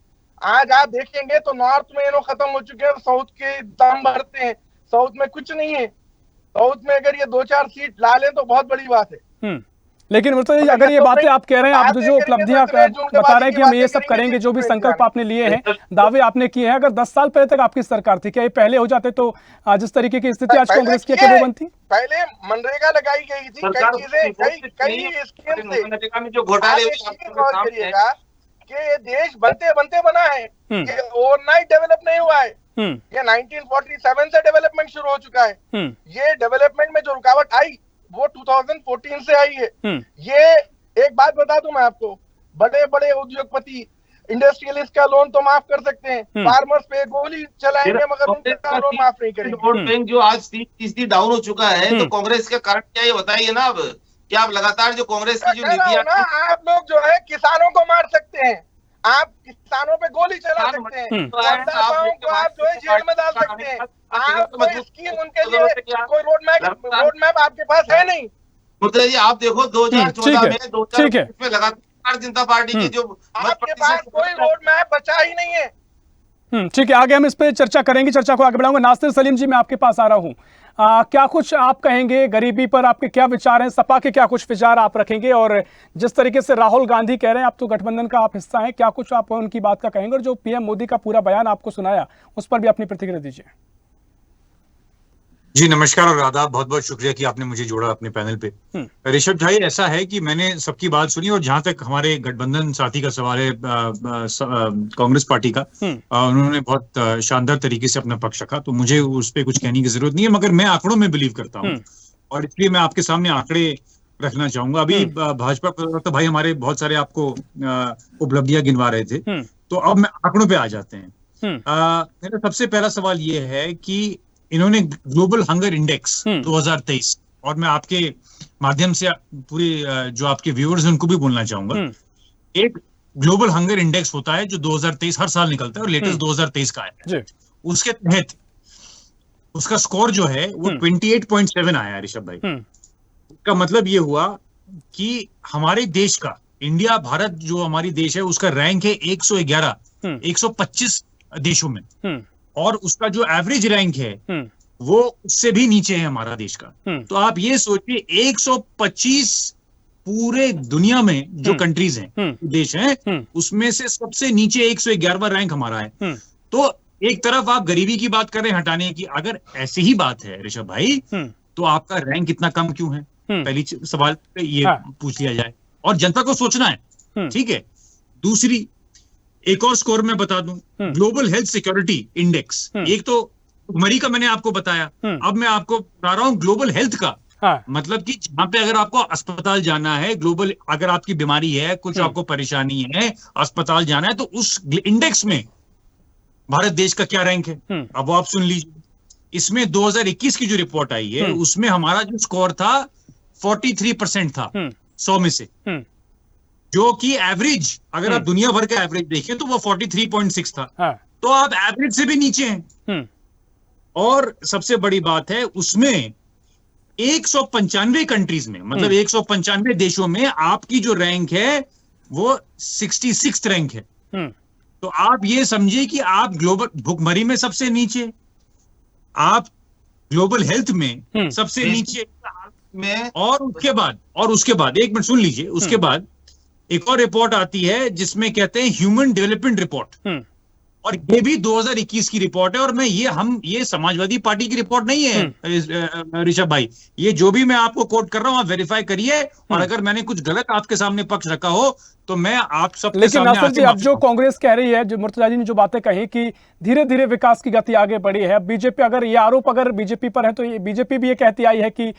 आज आप देखेंगे तो नॉर्थ में ये लोग खत्म हो चुके हैं, साउथ के दम भरते हैं। साउथ में कुछ नहीं है। साउथ में अगर ये 2-4 सीट ला लें तो बहुत बड़ी बात है। लेकिन मुर्तजा जी अगर ये बातें आप कह रहे हैं, आप जो उपलब्धियां बता रहे हैं कि हम ये सब करेंगे, जो भी संकल्प आपने लिए हैं, दावे आपने किए हैं, अगर 10 साल पहले तक आपकी सरकार थी, क्या ये पहले हो जाते तो जिस तरीके की स्थिति आज कांग्रेस की वो बनती? पहले मनरेगा लगाई गई थी, कई चीजें, कई स्कीम थे। जो घोटाले करिएगा कि ये देश बनते बनते बना है, ये ओवरनाइट डेवलप नहीं हुआ है। ये 1947 से डेवलपमेंट शुरू हो चुका है। ये डेवलपमेंट में जो रुकावट आई वो 2014 से आई है। ये एक बात बता दूं मैं आपको, बड़े बड़े उद्योगपति, इंडस्ट्रियलिस्ट का लोन तो माफ कर सकते हैं, फार्मर्स पे गोली चलाएंगे मगर उनका लोन माफ नहीं करेंगे। वोट बैंक जो आज 30% डाउन हो चुका है, तो कांग्रेस के कारण क्या, ये बताइए ना। अब क्या आप लगातार जो कांग्रेस की जो नीतियां, आप लोग जो है किसानों को मार सकते हैं, आप किसानों पे गोली चला सकते हैं, आप जो है जेल में डाल सकते हैं, आप कोई स्कीम उनके लिए, कोई रोड मैप आपके पास है नहीं। मुर्तजा जी आप देखो 2014 में लगातार जनता पार्टी की जो आपके पास कोई रोड मैप बचा ही नहीं है। ठीक है, आगे हम इस पे चर्चा करेंगे, चर्चा को आगे बढ़ाऊंगा। नासिर सलीम जी मैं आपके पास आ रहा हूं। क्या कुछ आप कहेंगे गरीबी पर, आपके क्या विचार हैं, सपा के क्या कुछ विचार आप रखेंगे, और जिस तरीके से राहुल गांधी कह रहे हैं आप तो गठबंधन का आप हिस्सा हैं, क्या कुछ आप उनकी बात का कहेंगे, और जो पीएम मोदी का पूरा बयान आपको सुनाया उस पर भी अपनी प्रतिक्रिया दीजिए। जी नमस्कार और आदाब, बहुत बहुत शुक्रिया कि आपने मुझे जोड़ा अपने पैनल पे। ऋषभ भाई, ऐसा है कि मैंने सबकी बात सुनी, और जहां तक हमारे गठबंधन साथी का सवाल है कांग्रेस पार्टी का, उन्होंने बहुत शानदार तरीके से अपना पक्ष रखा, तो मुझे उस पर कुछ कहने की जरूरत नहीं है, मगर मैं आंकड़ों में बिलीव करता हूँ और इसलिए मैं आपके सामने आंकड़े रखना चाहूंगा। अभी भाजपा तो भाई हमारे बहुत सारे आपको उपलब्धियां गिनवा रहे थे, तो अब मैं आंकड़ों पे आ जाते हैं। मेरा सबसे पहला सवाल ये है कि इन्होंने ग्लोबल हंगर इंडेक्स 2023, और मैं आपके माध्यम से पूरे जो आपके व्यूअर्स हैं उनको भी बोलना चाहूंगा, एक ग्लोबल हंगर इंडेक्स होता है जो 2023 हर साल निकलता है और लेटेस्ट 2023 का है। उसके तहत उसका स्कोर जो है वो 28.7 आया है ऋषभ भाई। का मतलब ये हुआ कि हमारे देश का, इंडिया भारत जो हमारी देश है उसका रैंक है 111 125 देशों में, और उसका जो एवरेज रैंक है वो उससे भी नीचे है हमारा देश का। तो आप ये सोचिए 125 पूरे दुनिया में जो कंट्रीज हैं, देश हैं, उसमें से सबसे नीचे 111वां रैंक हमारा है। तो एक तरफ आप गरीबी की बात कर रहे हैं हटाने की, अगर ऐसी ही बात है ऋषभ भाई, तो आपका रैंक इतना कम क्यों है? पहली सवाल पे ये पूछ लिया जाए, और जनता को सोचना है, ठीक है। दूसरी, एक और स्कोर मैं बता दूं, ग्लोबल हेल्थ सिक्योरिटी इंडेक्स, एक तो भुखमरी का मैंने आपको बताया, अब मैं आपको बता रहा हूं ग्लोबल हेल्थ का। मतलब कि जहां पे अगर आपको अस्पताल जाना है, ग्लोबल अगर आपकी बीमारी है, कुछ आपको परेशानी है, अस्पताल जाना है, तो उस इंडेक्स में भारत देश का क्या रैंक है, अब आप सुन लीजिए। इसमें 2021 की जो रिपोर्ट आई है उसमें हमारा जो स्कोर था 43% था 100 में से, जो कि एवरेज, अगर आप दुनिया भर का एवरेज देखें तो वो 43.6 था। तो आप एवरेज से भी नीचे हैं। और सबसे बड़ी बात है, उसमें 195 कंट्रीज में, मतलब 195 देशों में आपकी जो रैंक है वो 66 रैंक है। तो आप ये समझिए कि आप ग्लोबल भुखमरी में सबसे नीचे, आप ग्लोबल हेल्थ में सबसे नीचे में, और उसके बाद एक मिनट सुन लीजिए, उसके बाद एक और रिपोर्ट आती है जिसमें कहते हैं ह्यूमन डेवलपमेंट रिपोर्ट, और ये भी 2021 की रिपोर्ट है। और मैं ये समाजवादी पार्टी की रिपोर्ट नहीं है ऋषभ भाई, ये जो भी मैं आपको कोट कर रहा हूं आप वेरीफाई करिए, और अगर मैंने कुछ गलत आपके सामने पक्ष रखा हो तो मैं आप सबके लेकिन सामने नासिर जी, अब जो कांग्रेस कह रही है, जो मुर्तजा जी ने जो बातें कही कि धीरे धीरे विकास की गति आगे बढ़ी है, बीजेपी, अगर ये आरोप अगर बीजेपी पर है तो ये बीजेपी भी ये कहती आई है कि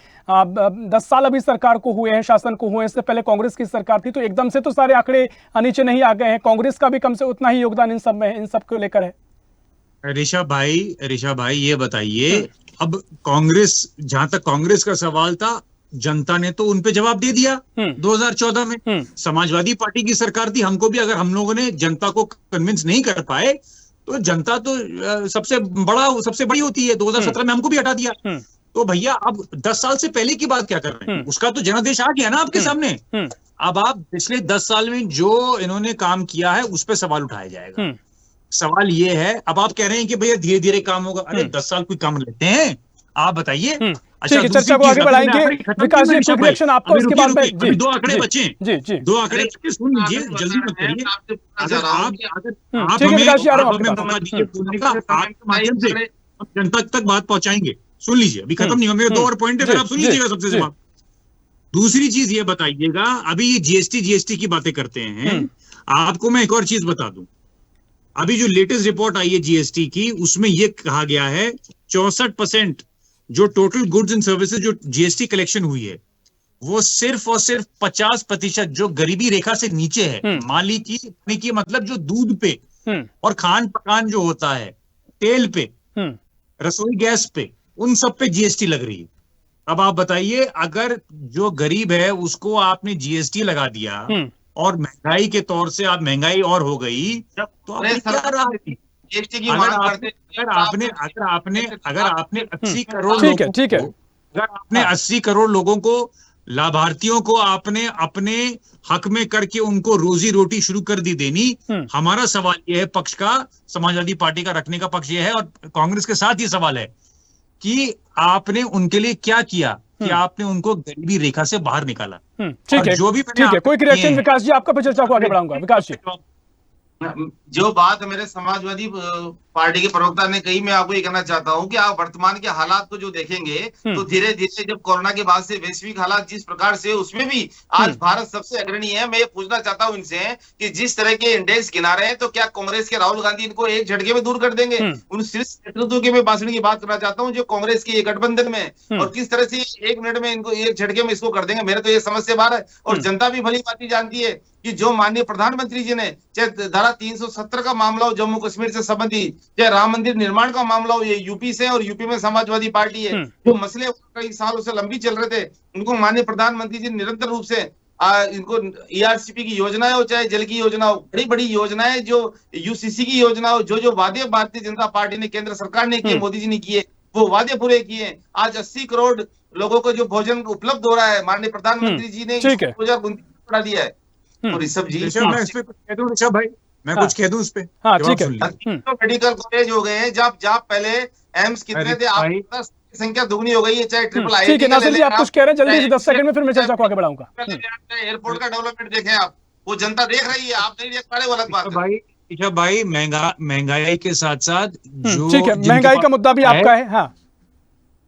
10 साल अभी सरकार को हुए हैं, शासन को हुए, इससे पहले कांग्रेस की सरकार थी, तो एकदम से तो सारे आंकड़े नीचे नहीं आ गए हैं, कांग्रेस का भी कम से उतना ही योगदान इन सब में, इन सब को लेकर है। ऋषभ भाई ये बताइए, अब कांग्रेस, जहां तक कांग्रेस का सवाल था, जनता ने तो उन पे जवाब दे दिया 2014 में। समाजवादी पार्टी की सरकार थी, हमको भी, अगर हम लोगों ने जनता को कन्विंस नहीं कर पाए तो जनता तो सबसे बड़ी होती है, 2017 में हमको भी हटा दिया। तो भैया अब 10 साल से पहले की बात क्या कर रहे हैं, उसका तो जनादेश आ गया ना आपके सामने। अब आप पिछले 10 साल में जो इन्होंने काम किया है उस पर सवाल उठाया जाएगा। सवाल ये है, अब आप कह रहे हैं कि भैया धीरे धीरे काम होगा, अरे 10 साल कोई काम लेते हैं, आप बताइए। अच्छा, चर्चा को आगे बढ़ाएंगे। विकास जी, क्विक रिएक्शन आपका, उसके बाद में 2 आंकड़े बचे, जी 2 आंकड़े सुन लीजिए, जल्दी मत करिए। अगर आप हमें मौका दीजिए बोलने का, आपके माध्यम से जनता तक बात पहुंचाएंगे। सुन लीजिए, अभी खत्म नहीं हुआ, मेरे 2 और पॉइंट है, फिर आप सुन लीजिएगा सबसे से बात। दूसरी चीज ये बताइएगा, अभी ये जीएसटी की बातें करते हैं, आपको मैं एक और चीज बता दूं। अभी जो लेटेस्ट रिपोर्ट आई है जीएसटी की, उसमें यह कहा गया है 64% जो टोटल गुड्स एंड सर्विसेज जो जीएसटी कलेक्शन हुई है, वो सिर्फ और सिर्फ 50% जो गरीबी रेखा से नीचे है, मान लीजिए मतलब जो दूध पे और खान पकान जो होता है, तेल पे, रसोई गैस पे, उन सब पे जीएसटी लग रही है। अब आप बताइए, अगर जो गरीब है उसको आपने जीएसटी लगा दिया और महंगाई के तौर से आप महंगाई और हो गई, तो आपने क्या रहा? अगर आपने 80 करोड़ अगर आपने 80 करोड़ लोगों को, लाभार्थियों को आपने अपने हक में करके उनको रोजी रोटी शुरू कर दी देनी, हमारा सवाल यह है, पक्ष का, समाजवादी पार्टी का रखने का पक्ष यह है, और कांग्रेस के साथ ये सवाल है कि आपने उनके लिए क्या किया, कि आपने उनको गरीबी रेखा से बाहर निकाला। ठीक और है, जो भी ठीक है, कोई रिएक्शन विकास जी आपका, फिर चर्चा को आगे बढ़ाऊंगा। विकास जी, जो बात मेरे समाजवादी पार्टी के प्रवक्ता ने कही, मैं आपको ये कहना चाहता हूं कि आप वर्तमान के हालात को जो देखेंगे तो धीरे धीरे जब कोरोना के बाद से वैश्विक हालात जिस प्रकार से, उसमें भी आज भारत सबसे अग्रणी है। मैं ये पूछना चाहता हूं इनसे कि जिस तरह के इंडेक्स गिना रहे हैं, तो क्या कांग्रेस के राहुल गांधी इनको एक झटके में दूर कर देंगे? उन शीर्ष नेतृत्व की मैं भाषण की बात करना चाहता हूँ जो कांग्रेस की गठबंधन में, और किस तरह से 1 मिनट में इनको एक झटके में इसको कर देंगे। मेरे तो ये समझ से बाहर है। और जनता भी भली भांति जानती है कि जो माननीय प्रधानमंत्री जी ने, चाहे धारा 370 का मामला हो जम्मू कश्मीर से संबंधित, चाहे राम मंदिर निर्माण का मामला हो, ये यूपी से, और यूपी में समाजवादी पार्टी है, जो मसले कई सालों से लंबी चल रहे थे, उनको माननीय प्रधानमंत्री जी निरंतर रूप से इनको ईआरसीपी की योजना हो, चाहे जल की योजना हो, बड़ी बड़ी योजनाएं, जो यूसीसी की योजना हो, जो वादे भारतीय जनता पार्टी ने, केंद्र सरकार ने किए, मोदी जी ने किए, वो वादे पूरे किए। आज 80 करोड़ लोगों को जो भोजन उपलब्ध हो रहा है, माननीय प्रधानमंत्री जी ने 2029 बढ़ा दिया है। तो ऋषभ जी, मैं इस पे कुछ कह दूं, ऋषभ भाई, मैं कुछ कह दूं इस पे? हाँ, ठीक है। तो मेडिकल कॉलेज हो गए हैं, जब पहले एम्स कितने थे, आप संख्या दुगनी हो गई है, चाहे ट्रिपल आई। ठीक है नासिर जी, आप कुछ कह रहे हैं, जल्दी से 10 सेकंड में, फिर मैं चर्चा को आगे बढ़ाऊंगा। एयरपोर्ट का डेवलपमेंट देखें आप, वो जनता देख रही है, आप नहीं देख पा रहे, वो अलग बात है। ऋषभ भाई, महंगाई के साथ साथ जो, ठीक है, महंगाई का मुद्दा भी आपका है। हाँ,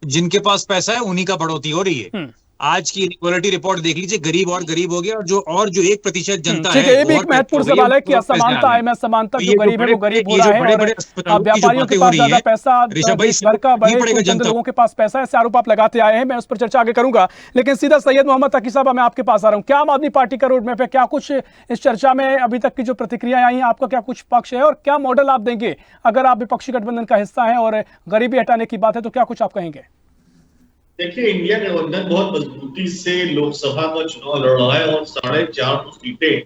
जिनके पास पैसा है उन्हीं का बढ़ोतरी हो रही है। आज की इनइक्वालिटी रिपोर्ट देख लीजिए, गरीब और गरीब हो गया, और जो 1% जनता है, ये भी एक महत्वपूर्ण सवाल है कि असमानता है में समानता, जो गरीब है वो गरीब हो रहा है, और व्यापारियों के पास ज्यादा पैसा, देश भर का बड़े चंद लोगों के पास पैसा है, ऐसे आरोप आप लगाते आए हैं। मैं उस पर चर्चा आगे करूंगा, लेकिन सीधा सैयद मोहम्मद तकी साहब, मैं आपके पास आ रहा हूं। क्या आम आदमी पार्टी का रोड मैप है? क्या कुछ इस चर्चा में अभी तक की जो प्रतिक्रिया आई है, आपका क्या कुछ पक्ष है, और क्या मॉडल आप देंगे अगर आप विपक्षी गठबंधन का हिस्सा है और गरीबी हटाने की बात है, तो क्या कुछ आप कहेंगे? देखिए, इंडिया गठबंधन बहुत मजबूती से लोकसभा का चुनाव लड़ रहा है, और 450 सीटें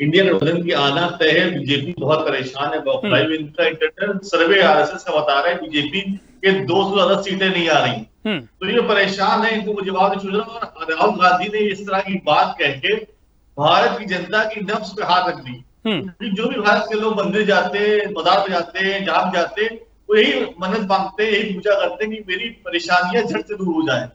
इंडिया गठबंधन की आना तय है। बीजेपी बहुत परेशान है, बौखलाई। इनका इंटरनल सर्वे आरएसएस का बता रहा है बीजेपी के 200 से ज्यादा सीटें नहीं आ रही, तो ये परेशान है, इनको जवाब नहीं सूझ रहा। और राहुल गांधी ने इस तरह की बात कह के भारत की जनता की नफ्स पे हाथ रख दी। जो भी भारत के लोग मंदिर जाते, बाजार पे जाते, जहां जाते, वो यही मन्नत मांगते हैं, यही पूजा करते हैं कि मेरी परेशानियां झट से दूर हो जाए,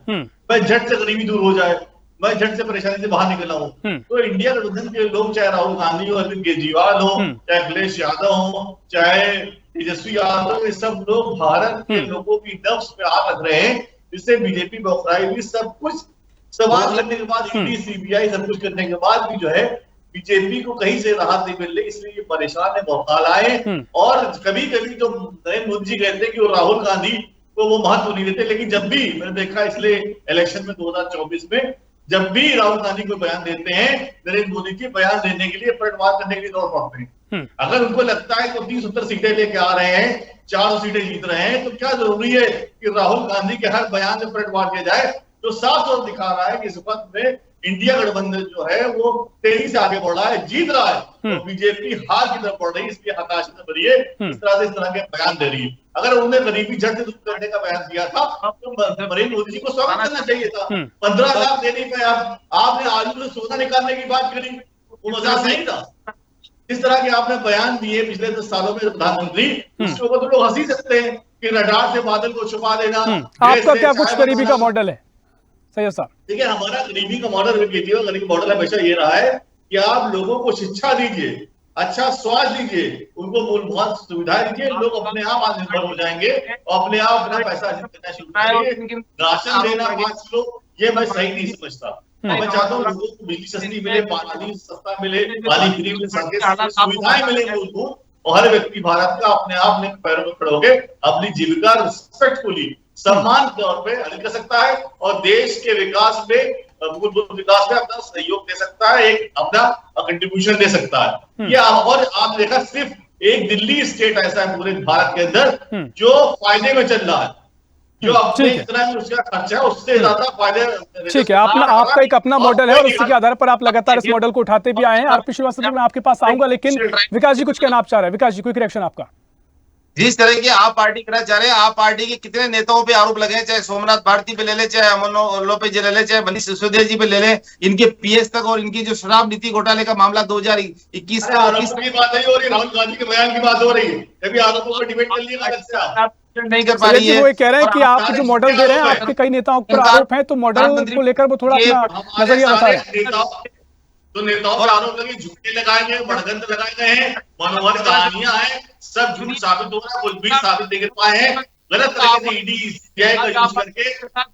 मैं झट से गरीबी दूर हो जाए, मैं झट से परेशानी से बाहर निकला हूँ। तो इंडिया गठबंधन के लोग, चाहे राहुल गांधी हो, अरविंद केजरीवाल हो, चाहे अखिलेश यादव हो, चाहे तेजस्वी यादव, ये सब लोग भारत के लोगों की नफ्स पे हाथ रख रहे हैं, जिससे बीजेपी बौखलाई हुई। सब कुछ सवाल लगने के बाद, ईडी सीबीआई सब कुछ करने के बाद भी जो है बीजेपी को कहीं से राहत नहीं मिल रही, इसलिए ये परेशान है, बौखला है। और कभी कभी तो नरेंद्र मोदी जी कहते हैं कि वो राहुल गांधी को वो महत्व नहीं देते, लेकिन जब भी मैंने देखा इसलिए इलेक्शन में 2024 में, जब भी राहुल गांधी को बयान देते हैं, नरेंद्र मोदी के बयान देने के लिए, पलटवार करने के लिए दौड़ पड़ते हैं। अगर उनको लगता है कि 370 सीटें लेके आ रहे हैं, 400 सीटें जीत रहे हैं, तो क्या जरूरी है कि राहुल गांधी के हर बयान में पलटवार किया जाए? तो साफ तौर दिखा रहा है कि इस वक्त में इंडिया गठबंधन जो है वो तेजी से आगे बढ़ रहा है, जीत रहा है, तो बीजेपी हार की तरफ बढ़ रही है। इसलिए हताश न बनिए, इस तरह के बयान दे रही है। अगर उन्होंने गरीबी झट से दूर करने का बयान दिया था, तो नरेंद्र मोदी जी को स्वागत करना चाहिए था। 15 लाख देने पे आपने आलू से सोना निकालने की बात करी, वो मजाक नहीं था। इस तरह के आपने बयान दिए पिछले 10 सालों में प्रधानमंत्री, उसके ऊपर तो लोग हंसी सकते हैं कि रडार से बादल को छुपा देना। आपका क्या कुछ गरीबी का मॉडल है सैयद साहब? देखिए, हमारा गरीबी का मॉडल गरीबी मॉडल हमेशा ये रहा है कि आप लोगों को शिक्षा दीजिए, अच्छा स्वास्थ्य दीजिए, उनको मूलभूत सुविधाएं दीजिए, लोग अपने आप आत्मनिर्भर हो जाएंगे और अपने आप अपना पैसा अर्जित करना शुरू करेंगे। राशन देना 5 किलो, ये मैं सही नहीं समझता। मैं चाहता हूँ लोगों को बिजली सस्ती मिले, पानी सस्ता मिले, पानी फ्री मिले, सुविधाएं मिले मूलभूत, और हर व्यक्ति भारत का अपने आप में पैरों पर खड़े होकर अपनी जीविका रिस्पेक्टफुली, सम्मान के तौर पे अर्जित कर सकता है, और देश के विकास में, मूलभूत विकास में अपना सहयोग दे सकता है, एक अपना कंट्रीब्यूशन दे सकता है। ये और आप देखा, सिर्फ एक दिल्ली स्टेट ऐसा है पूरे भारत के अंदर जो फायदे में चल रहा है, जो अपने इतना उसका खर्चा है उससे ज्यादा फायदे। ठीक है, आपका एक अपना मॉडल है, और उसी के आधार पर आप लगातार इस मॉडल को उठाते भी आए हैं। आरपी श्रीवास्तव जी, मैं आपके पास आऊंगा, लेकिन विकास जी कुछ कहना आप चाह रहे हैं? विकास जी, कोई रिएक्शन आपका? जिस तरह की आप पार्टी करना चाह रहे हैं, आप पार्टी के कितने नेताओं पे आरोप लगे, चाहे सोमनाथ भारती पे ले ले, चाहे अमन लोपे जी ले ले, चाहे मनीष सिसोदिया जी पे ले ले, इनके पीएस तक, और इनकी जो शराब नीति घोटाले का मामला 2021 का की बात नहीं हो रही, राहुल गांधी के बयान की बात हो रही है। कभी आरोपों पर डिबेट कर लिएगा, नहीं कर पा रही है। वो ये कह रहे हैं कि और आप सारे जो मॉडल दे रहे हैं, आपके कई नेताओं पर आरोप हैं, तो मॉडल को लेकर वो थोड़ा अपना नजरिया बता रहे हैं। तो नेताओं पर आरोप लगे, झूठे लगाए गए, बड़गंध लगाए गए हैं, मनोहर कहानियां हैं, सब झूठ साबित हो रहा है, कुछ भी साबित नहीं कर पाए हैं। गलत तरीके से ईडी सीबीआई का यूज करके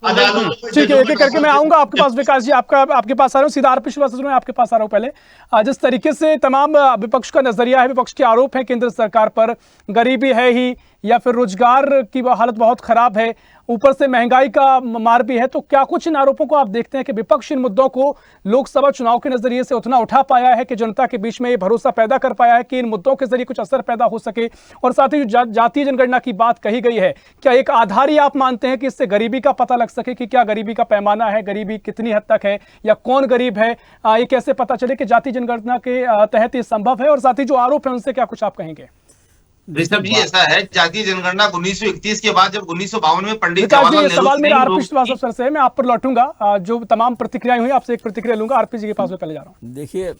अदालतों में ठीक है, एक एक करके मैं आऊंगा आपके पास। विकास जी, आपके पास आ रहा हूँ, सीधा आरपी श्रीवास्तव से मैं आपके पास आ रहा हूँ। पहले जिस तरीके से तमाम विपक्ष का नजरिया है, विपक्ष के आरोप है केंद्र सरकार पर, गरीबी है ही या फिर रोजगार की हालत बहुत खराब है, ऊपर से महंगाई का मार भी है, तो क्या कुछ इन आरोपों को आप देखते हैं कि विपक्ष इन मुद्दों को लोकसभा चुनाव के नजरिए से उतना उठा पाया है कि जनता के बीच में ये भरोसा पैदा कर पाया है कि इन मुद्दों के जरिए कुछ असर पैदा हो सके? और साथ ही जो जातीय जनगणना की बात कही गई है, क्या एक आधार ही आप मानते हैं कि इससे गरीबी का पता लग सके कि क्या गरीबी का पैमाना है, गरीबी कितनी हद तक है या कौन गरीब है? ये कैसे पता चले कि जातीय जनगणना के तहत ये संभव है? और साथ ही जो आरोप है उनसे क्या कुछ आप कहेंगे? ऋषभ जी, ऐसा है, जातीय जनगणना 1931 के बाद, जब 1952 में पंडित विकास जी, जवाहरलाल ये नेहरू सवाल मेरा आरपी लोग- श्रीवास्तव सर से है, मैं आप पर लौटूंगा। जो तमाम प्रतिक्रियाएं हुई, आपसे एक प्रतिक्रिया लूंगा। आरपी जी के पास में पहले जा रहा हूँ। देखिए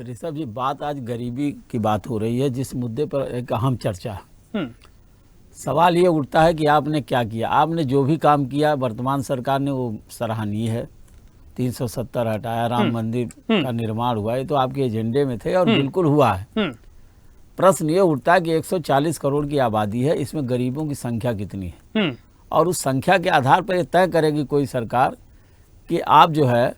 ऋषभ जी, बात आज गरीबी की बात हो रही है, जिस मुद्दे पर एक अहम चर्चा है। सवाल ये उठता है कि आपने क्या किया। आपने जो भी काम किया वर्तमान सरकार ने, वो सराहनीय है। 370 हटाया, राम मंदिर का निर्माण हुआ, ये तो आपके एजेंडे में थे और बिल्कुल हुआ है। प्रश्न ये उठता है कि 140 करोड़ की आबादी है, इसमें गरीबों की संख्या कितनी है, और उस संख्या के आधार पर ये तय करेगी कोई सरकार कि आप जो है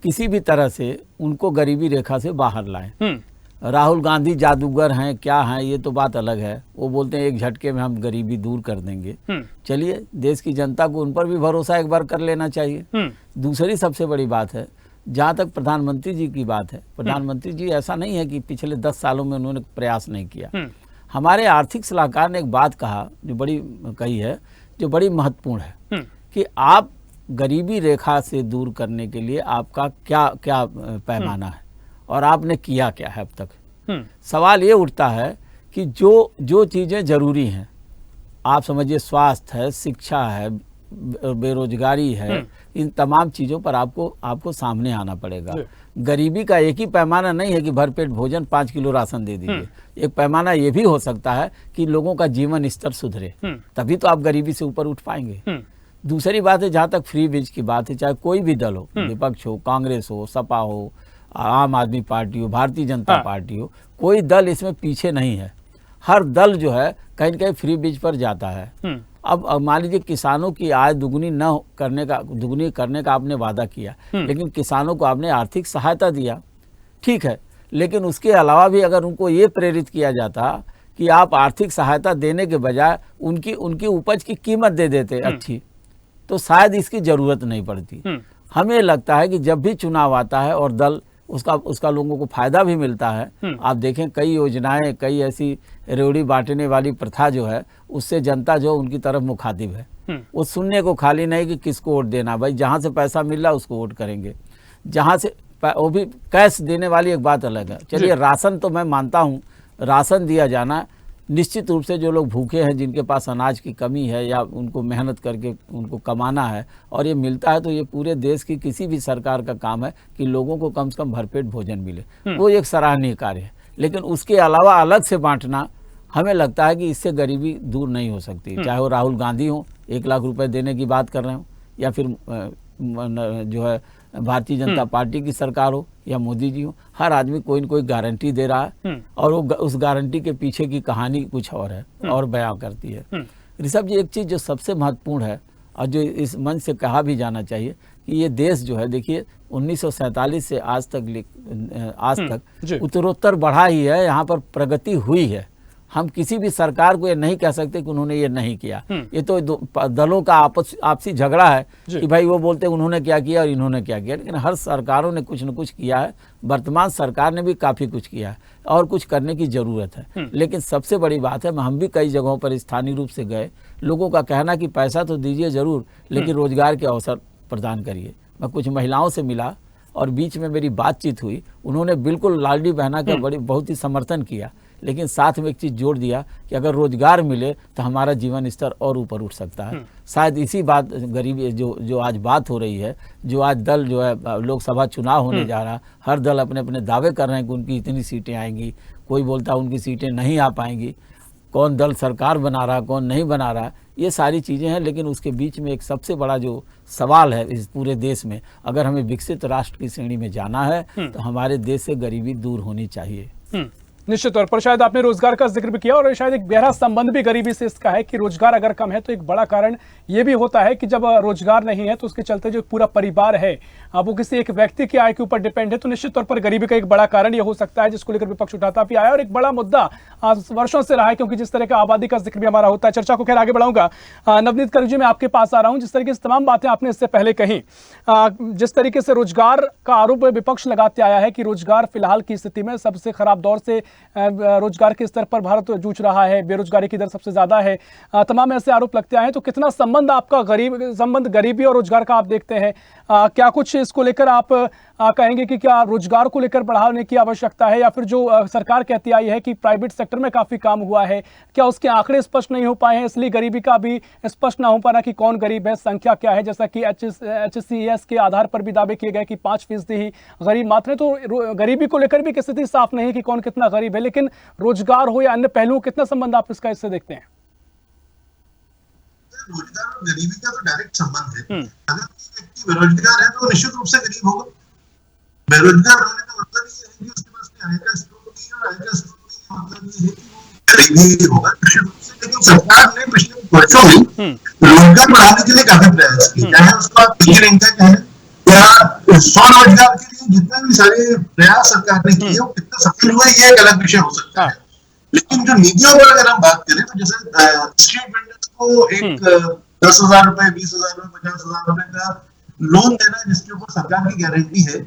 किसी भी तरह से उनको गरीबी रेखा से बाहर लाएं। राहुल गांधी जादूगर हैं, क्या हैं, ये तो बात अलग है। वो बोलते हैं एक झटके में हम गरीबी दूर कर देंगे। चलिए, देश की जनता को उन पर भी भरोसा एक बार कर लेना चाहिए। दूसरी सबसे बड़ी बात है, जहाँ तक प्रधानमंत्री जी की बात है, प्रधानमंत्री जी ऐसा नहीं है कि पिछले 10 सालों में उन्होंने प्रयास नहीं किया। हमारे आर्थिक सलाहकार ने एक बात कहा जो कही है, जो बड़ी महत्वपूर्ण है कि आप गरीबी रेखा से दूर करने के लिए आपका क्या क्या पैमाना है और आपने किया क्या है अब तक। सवाल ये उठता है कि जो चीज़ें ज़रूरी हैं, आप समझिए स्वास्थ्य है, शिक्षा है, बेरोजगारी है, इन तमाम चीज़ों पर आपको सामने आना पड़ेगा। गरीबी का एक ही पैमाना नहीं है कि भरपेट भोजन 5 किलो राशन दे दीजिए। एक पैमाना ये भी हो सकता है कि लोगों का जीवन स्तर सुधरे, तभी तो आप गरीबी से ऊपर उठ पाएंगे। दूसरी बात है, जहाँ तक फ्री बीज की बात है, चाहे कोई भी दल हो, विपक्ष हो, कांग्रेस हो, सपा हो, आम आदमी पार्टी हो, भारतीय जनता पार्टी हो, कोई दल इसमें पीछे नहीं है। हर दल जो है कहीं न कहीं फ्री बीज पर जाता है। अब मान लीजिए किसानों की आय दुगनी करने का आपने वादा किया, लेकिन किसानों को आपने आर्थिक सहायता दिया, ठीक है, लेकिन उसके अलावा भी अगर उनको ये प्रेरित किया जाता कि आप आर्थिक सहायता देने के बजाय उनकी उपज की कीमत दे देते अच्छी, तो शायद इसकी जरूरत नहीं पड़ती। हमें लगता है कि जब भी चुनाव आता है और दल उसका लोगों को फायदा भी मिलता है। आप देखें कई योजनाएं, कई ऐसी रेवड़ी बांटने वाली प्रथा जो है, उससे जनता जो उनकी तरफ मुखातिब है। वो सुनने को खाली नहीं कि किसको वोट देना, भाई जहां से पैसा मिल रहा उसको वोट करेंगे, जहां से वो भी कैश देने वाली एक बात अलग है। चलिए, राशन तो मैं मानता हूं, राशन दिया जाना निश्चित रूप से जो लोग भूखे हैं, जिनके पास अनाज की कमी है या उनको मेहनत करके उनको कमाना है और ये मिलता है, तो ये पूरे देश की किसी भी सरकार का काम है कि लोगों को कम से कम भरपेट भोजन मिले। वो एक सराहनीय कार्य है, लेकिन उसके अलावा अलग से बांटना, हमें लगता है कि इससे गरीबी दूर नहीं हो सकती। चाहे वो राहुल गांधी हो, 1 लाख रुपए देने की बात कर रहे हो, या फिर जो है भारतीय जनता पार्टी की सरकार हो या मोदी जी हो, हर आदमी कोई न कोई गारंटी दे रहा है और वो उस गारंटी के पीछे की कहानी कुछ और है और बयां करती है। ऋषभ जी, एक चीज़ जो सबसे महत्वपूर्ण है और जो इस मंच से कहा भी जाना चाहिए कि ये देश जो है, देखिए 1947 से आज तक उत्तरोत्तर बढ़ा ही है, यहाँ पर प्रगति हुई है। हम किसी भी सरकार को ये नहीं कह सकते कि उन्होंने ये नहीं किया। ये तो दलों का आपसी झगड़ा है कि भाई वो बोलते उन्होंने क्या किया और इन्होंने क्या किया, लेकिन हर सरकारों ने कुछ न कुछ किया है। वर्तमान सरकार ने भी काफ़ी कुछ किया है और कुछ करने की ज़रूरत है। लेकिन सबसे बड़ी बात है, हम भी कई जगहों पर स्थानीय रूप से गए, लोगों का कहना कि पैसा तो दीजिए ज़रूर, लेकिन रोजगार के अवसर प्रदान करिए। मैं कुछ महिलाओं से मिला और बीच में मेरी बातचीत हुई, उन्होंने बिल्कुल लाडली बहना का बहुत ही समर्थन किया, लेकिन साथ में एक चीज़ जोड़ दिया कि अगर रोजगार मिले तो हमारा जीवन स्तर और ऊपर उठ सकता है। शायद इसी बात, गरीबी जो आज बात हो रही है, जो आज दल जो है लोकसभा चुनाव होने जा रहा, हर दल अपने अपने दावे कर रहे हैं कि उनकी इतनी सीटें आएंगी, कोई बोलता है उनकी सीटें नहीं आ पाएंगी। कौन दल सरकार बना रहा है कौन नहीं बना रहा है, ये सारी चीज़ें हैं। लेकिन उसके बीच में एक सबसे बड़ा जो सवाल है इस पूरे देश में, अगर हमें विकसित राष्ट्र की श्रेणी में जाना है तो हमारे देश से गरीबी दूर होनी चाहिए। निश्चित तौर पर शायद आपने रोजगार का जिक्र भी किया और शायद एक गहरा संबंध भी गरीबी से इसका है कि रोजगार अगर कम है तो एक बड़ा कारण ये भी होता है कि जब रोजगार नहीं है तो उसके चलते जो पूरा परिवार है अब वो किसी एक व्यक्ति की आय के ऊपर डिपेंड है, तो निश्चित तौर पर गरीबी का एक बड़ा कारण ये हो सकता है जिसको लेकर विपक्ष उठाता भी आया और एक बड़ा मुद्दा वर्षों से रहा है, क्योंकि जिस तरह का आबादी का जिक्र भी हमारा होता है। चर्चा को खैर आगे बढ़ाऊंगा। नवनीत करी जी, मैं आपके पास आ रहा हूं। जिस तरीके से तमाम बातें आपने इससे पहले कही, जिस तरीके से रोजगार का आरोप विपक्ष लगाते आया है कि रोजगार फिलहाल की स्थिति में सबसे खराब दौर से रोजगार के स्तर पर भारत जूझ रहा है, बेरोजगारी की दर सबसे ज्यादा है, तमाम ऐसे आरोप लगते आए हैं, तो कितना संबंध आपका गरीबी और रोजगार का आप देखते हैं? क्या कुछ इसको लेकर आप कहेंगे कि क्या रोजगार को लेकर बढ़ाने की आवश्यकता है, या फिर जो सरकार कहती आई है कि प्राइवेट सेक्टर में काफी काम हुआ है, क्या उसके आंकड़े स्पष्ट नहीं हो पाए हैं इसलिए गरीबी का भी स्पष्ट ना हो पाना कि कौन गरीब है, संख्या क्या है? जैसा कि HCES के आधार पर भी दावे किए गए कि 5% ही गरीब मात्र है, तो गरीबी को लेकर भी स्थिति साफ नहीं है कि कौन कितना गरीब है, लेकिन रोजगार हो या अन्य पहलुओं कितना संबंध आप इसका इससे देखते हैं? रोजगार और गरीबी का तो डायरेक्ट संबंध है। अगर व्यक्ति बेरोजगार है तो निश्चित रूप से गरीब होगा। बेरोजगार होने का मतलब ये है कि उसके पास आय का स्रोत नहीं है, और आय का स्रोत नहीं है मतलब ये है कि वो गरीबी होगा निश्चित रूप से। लेकिन सरकार ने पिछले वर्षों में रोजगार बढ़ाने के लिए काफी प्रयास किए, चाहे उसको आप इंजीनियरिंग का कहें या स्वरोजगार के लिए जितने भी सारे प्रयास सरकार ने किए वो कितने सफल हुए ये एक अलग विषय हो सकता है। लेकिन जो नीतियों पर अगर हम बात करें तो जैसे स्ट्रीट वेंडर्स को एक 10,000 रुपए, 20,000 रुपए, 50,000 रुपए का लोन देना जिसके ऊपर सरकार की गारंटी है,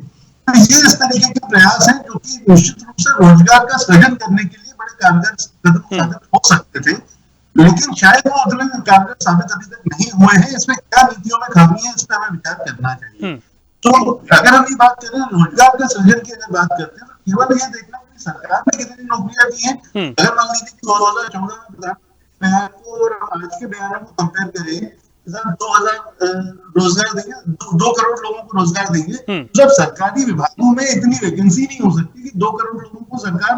तो ये इस तरीके के प्रयास हैं जो कि निश्चित रूप से रोजगार का सृजन करने के लिए बड़े कारगर कदम साबित हो सकते थे, लेकिन शायद वो उतने कारगर साबित अभी तक नहीं हुए हैं। इसमें क्या नीतियों में खामी है इस पर हमें विचार करना चाहिए। तो अगर हम ये बात करें रोजगार का सृजन की अगर बात करते हैं तो केवल ये देखना कि सरकार ने कितनी नौकरियां दी हैं। अगर मान लीजिए 2014 में बयान को और आज के बयानों को कंपेयर करें, 2000 रोजगार देंगे, 2 करोड़ लोगों को रोजगार देंगे, जब सरकारी विभागों में इतनी वैकेंसी नहीं हो सकती कि 2 करोड़ लोगों को सरकार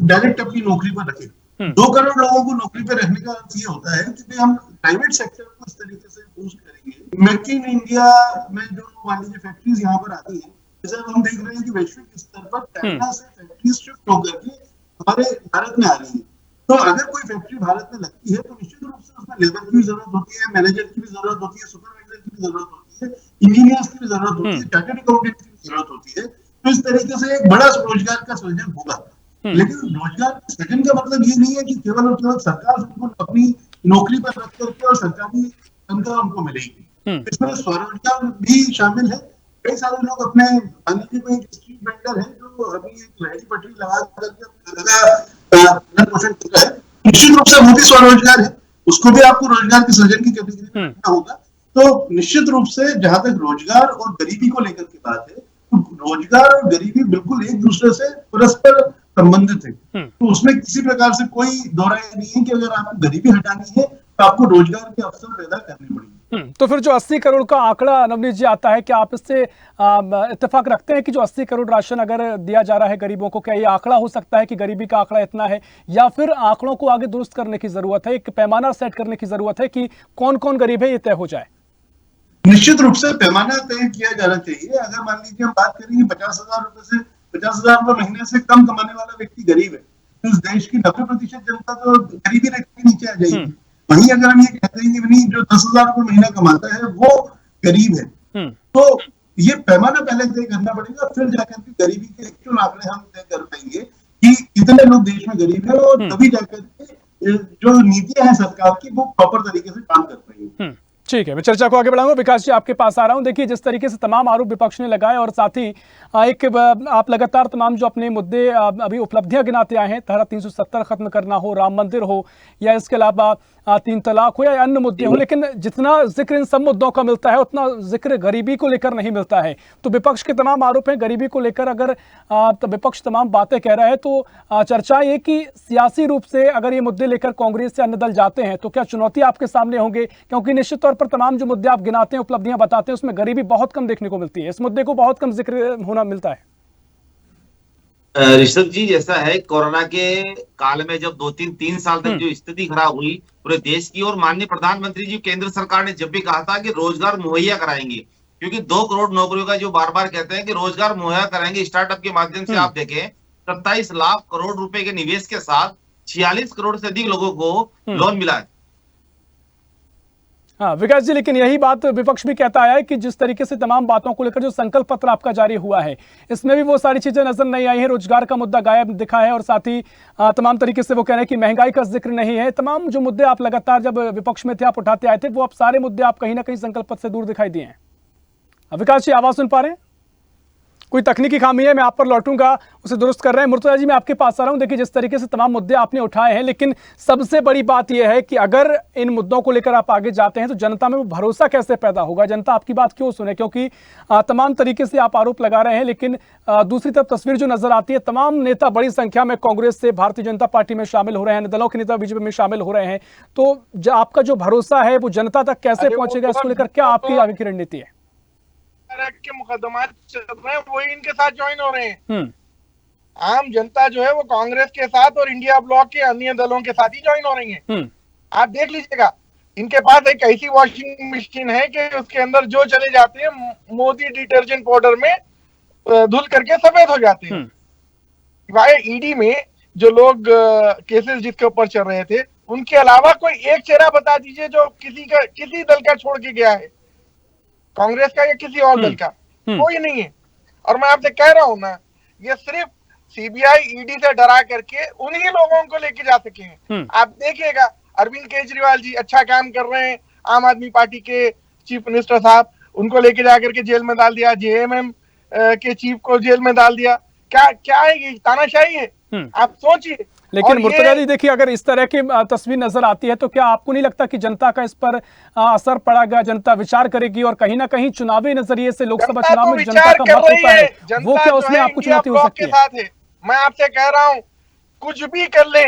डायरेक्ट अपनी नौकरी पर रखे। 2 करोड़ लोगों को नौकरी पर रखने का अर्थ ये होता है कि हम प्राइवेट सेक्टर को इस तरीके से बूस्ट करेंगे। मेक इन इंडिया में जो मान लीजिए फैक्ट्रीज यहाँ पर आती है, जैसे हम देख रहे हैं कि वैश्विक स्तर पर चाइना से फैक्ट्रीज शिफ्ट होकर के हमारे भारत में आ रही है। तो अगर कोई फैक्ट्री भारत में लगती है तो निश्चित रूप से उसमें लेबर की भी जरूरत होती है, मैनेजर की भी जरूरत होती है, सुपरवाइजर की भी जरूरत होती है, इंजीनियर्स की भी जरूरत होती है, चार्टर्ड अकाउंटेंट की भी जरूरत होती है। तो इस तरीके से एक बड़ा रोजगार का सृजन होगा। लेकिन रोजगार के सृजन का मतलब ये नहीं है कि केवल और केवल सरकार उनको अपनी नौकरी पर रख करके और सरकारी तनख्वाह उनको मिलेगी। इसमें स्वरोजगार भी शामिल है। कई सारे लोग अपने कोई स्ट्रीट वेंडर है जो अभी एक रेहड़ी पटरी लगा करके पोषण कर रहा है, निश्चित रूप से वो भी स्वरोजगार है, उसको भी आपको रोजगार के सृजन की कैटेगरी में रखना होगा। तो निश्चित रूप से जहां तक रोजगार और गरीबी को लेकर की बात है, तो रोजगार और गरीबी बिल्कुल एक दूसरे से परस्पर संबंधित है। तो उसमें किसी प्रकार से कोई दो राय नहीं है कि अगर आपको गरीबी हटानी है तो आपको रोजगार के अवसर पैदा करने पड़ेंगे। तो फिर जो 80 करोड़ का आंकड़ा नवनीत जी आता है, क्या आप इससे इत्तेफाक रखते हैं कि जो 80 करोड़ राशन अगर दिया जा रहा है गरीबों को, क्या ये आंकड़ा हो सकता है कि गरीबी का आंकड़ा इतना है, या फिर आंकड़ों को आगे दुरुस्त करने की जरूरत है, एक पैमाना सेट करने की जरूरत है कि कौन कौन गरीब है ये तय हो जाए? निश्चित रूप से पैमाना तय किया जाना चाहिए। अगर मान लीजिए हम बात करेंगे 50,000 रुपए से 50,000 रुपए महीने से कम कमाने वाला व्यक्ति गरीब है, तो इस देश की 90% जनता तो गरीबी रेखा के नीचे आ जाएगी। वहीं अगर हम ये कहते हैं कि नहीं जो 10,000 रुपए महीना कमाता है वो गरीब है, तो ये पैमाना पहले तय करना पड़ेगा, फिर जाकर के गरीबी के एक्चुअल आंकड़े हम तय कर पाएंगे कि कितने लोग देश में गरीब है, और तभी जाकर के जो नीतियां हैं सरकार की वो प्रॉपर तरीके से काम कर पाएंगे। ठीक है, मैं चर्चा को आगे बढ़ाऊंगा। विकास जी, आपके पास आ रहा हूं। देखिए, जिस तरीके से तमाम आरोप विपक्ष ने लगाए और साथ ही एक आप लगातार तमाम जो अपने मुद्दे अभी उपलब्धियां गिनाते आए हैं, धारा 370 खत्म करना हो, राम मंदिर हो, या इसके अलावा 3 तलाक हो या अन्य मुद्दे हो, लेकिन जितना जिक्र इन सब मुद्दों का मिलता है उतना जिक्र गरीबी को लेकर नहीं मिलता है। तो विपक्ष के तमाम आरोप हैं गरीबी को लेकर, अगर तो विपक्ष तमाम बातें कह रहा है, तो चर्चा ये कि सियासी रूप से अगर ये मुद्दे लेकर कांग्रेस से अन्य दल जाते हैं तो क्या चुनौती आपके सामने होंगे? क्योंकि निश्चित तौर पर तमाम जो मुद्दे आप गिनाते हैं, उपलब्धियां बताते हैं, उसमें गरीबी बहुत कम देखने को मिलती है, इस मुद्दे को बहुत कम जिक्र होना मिलता है। ऋषभ जी, जैसा है कोरोना के काल में जब 2-3 साल तक जो स्थिति खराब हुई पूरे देश की, और माननीय प्रधानमंत्री जी केंद्र सरकार ने जब भी कहा था कि रोजगार मुहैया कराएंगे, क्योंकि 2 करोड़ नौकरियों का जो बार बार कहते हैं कि रोजगार मुहैया कराएंगे, स्टार्टअप के माध्यम से आप देखें 27 लाख करोड़ रुपए के निवेश के साथ 46 करोड़ से अधिक लोगों को लोन मिला है। हाँ विकास जी, लेकिन यही बात विपक्ष भी कहता है कि जिस तरीके से तमाम बातों को लेकर जो संकल्प पत्र आपका जारी हुआ है, इसमें भी वो सारी चीजें नजर नहीं आई है। रोजगार का मुद्दा गायब दिखा है और साथ ही तमाम तरीके से वो कह रहे हैं कि महंगाई का जिक्र नहीं है। तमाम जो मुद्दे आप लगातार जब विपक्ष में थे आप उठाते आए थे, वो आप सारे मुद्दे आप कहीं ना कहीं संकल्प पत्र से दूर दिखाई दिए हैं। विकास जी, आवाज सुन पा रहे हैं? कोई तकनीकी खामी है, मैं आप पर लौटूंगा, उसे दुरुस्त कर रहे हैं। मुर्तजा जी, मैं आपके पास आ रहा हूं। देखिए जिस तरीके से तमाम मुद्दे आपने उठाए हैं, लेकिन सबसे बड़ी बात यह है कि अगर इन मुद्दों को लेकर आप आगे जाते हैं तो जनता में वो भरोसा कैसे पैदा होगा? जनता आपकी बात क्यों सुने? क्योंकि तमाम तरीके से आप आरोप लगा रहे हैं, लेकिन दूसरी तरफ तस्वीर जो नजर आती है, तमाम नेता बड़ी संख्या में कांग्रेस से भारतीय जनता पार्टी में शामिल हो रहे हैं, दलों के नेता बीजेपी में शामिल हो रहे हैं। तो आपका जो भरोसा है वो जनता तक कैसे पहुंचेगा? इसको लेकर क्या आपकी आगे की रणनीति है? के मुकदमा चल रहे हैं वही इनके साथ ज्वाइन हो रहे हैं। आम जनता जो है वो कांग्रेस के साथ और इंडिया ब्लॉक के अन्य दलों के साथ ही ज्वाइन हो रही है। आप देख लीजिएगा, इनके पास एक ऐसी वॉशिंग मशीन है कि उसके अंदर जो चले जाते हैं मोदी डिटर्जेंट पाउडर में धुल करके सफेद हो जाते हैं। सिवाय ईडी में जो लोग केसेस जिसके ऊपर चल रहे थे, उनके अलावा कोई एक चेहरा बता दीजिए जो किसी दल का छोड़ के गया है, कांग्रेस का या किसी और दल का। कोई नहीं है। और मैं आपसे कह रहा हूं ना, ये सिर्फ सीबीआई ईडी से डरा करके उन्हीं लोगों को लेके जा सके हैं। आप देखिएगा, अरविंद केजरीवाल जी अच्छा काम कर रहे हैं, आम आदमी पार्टी के चीफ मिनिस्टर साहब, उनको लेके जाकर के जेल में डाल दिया। जेएमएम के चीफ को जेल में डाल दिया। क्या है ये? तानाशाही है। आप सोचिए। लेकिन मुर्तजा जी देखिए, अगर इस तरह की तस्वीर नजर आती है तो क्या आपको नहीं लगता कि जनता का इस पर असर पड़ेगा? जनता विचार करेगी और कहीं ना कहीं चुनावी नजरिए से लोकसभा चुनाव में जनता का मत होता है, वो क्या उसमें आपको चुनौती हो सकती है? मैं आपसे कह रहा हूं, कुछ भी कर ले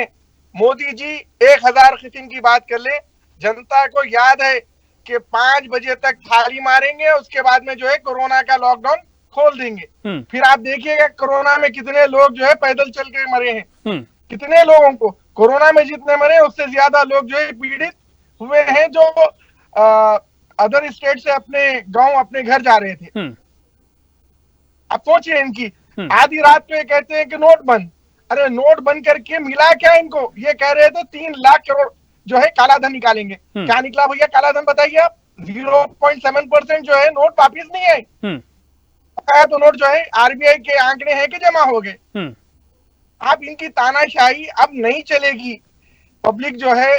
मोदी जी, 1000 किस्म की बात कर ले, जनता को याद है कि 5 बजे तक थाली मारेंगे, उसके बाद में जो है कोरोना का लॉकडाउन खोल देंगे। फिर आप देखिएगा कोरोना में कितने लोग जो है पैदल चल के मरे हैं, कितने लोगों को कोरोना में जितने मरे उससे ज्यादा लोग जो है पीड़ित हुए हैं, जो अदर स्टेट से अपने गांव अपने घर जा रहे थे। अब सोचिए इनकी आधी रात को ये कहते हैं कि नोट बंद। अरे नोट बंद करके मिला क्या इनको? ये कह रहे थे 3 लाख करोड़ जो है काला धन निकालेंगे। क्या निकला भैया काला धन? बताइए आप। 0.7% जो है नोट वापिस नहीं है। तो नोट जो है आरबीआई के आंकड़े हैं कि जमा हो गए। अब इनकी तानाशाही अब नहीं चलेगी। पब्लिक जो है,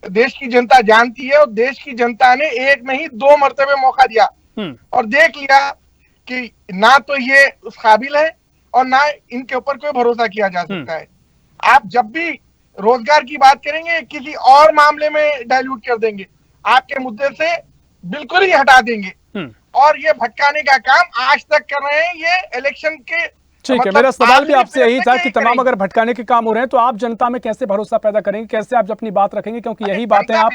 देश की जनता जानती है, और देश की जनता ने एक नहीं 2 मर्तबे मौका दिया और देख लिया कि ना तो ये उस काबिल है और ना इनके ऊपर कोई भरोसा किया जा सकता है। आप जब भी रोजगार की बात करेंगे किसी और मामले में डाइल्यूट कर देंगे, आपके मुद्दे से बिल्कुल ही हटा देंगे। और ये भटकाने का काम आज तक कर रहे हैं। ये इलेक्शन के ठीक है, मेरा सवाल भी आपसे यही था कि तमाम अगर भटकाने के काम हो रहे हैं तो आप जनता में कैसे भरोसा पैदा करेंगे, कैसे आप अपनी बात रखेंगे? क्योंकि यही बात है, आप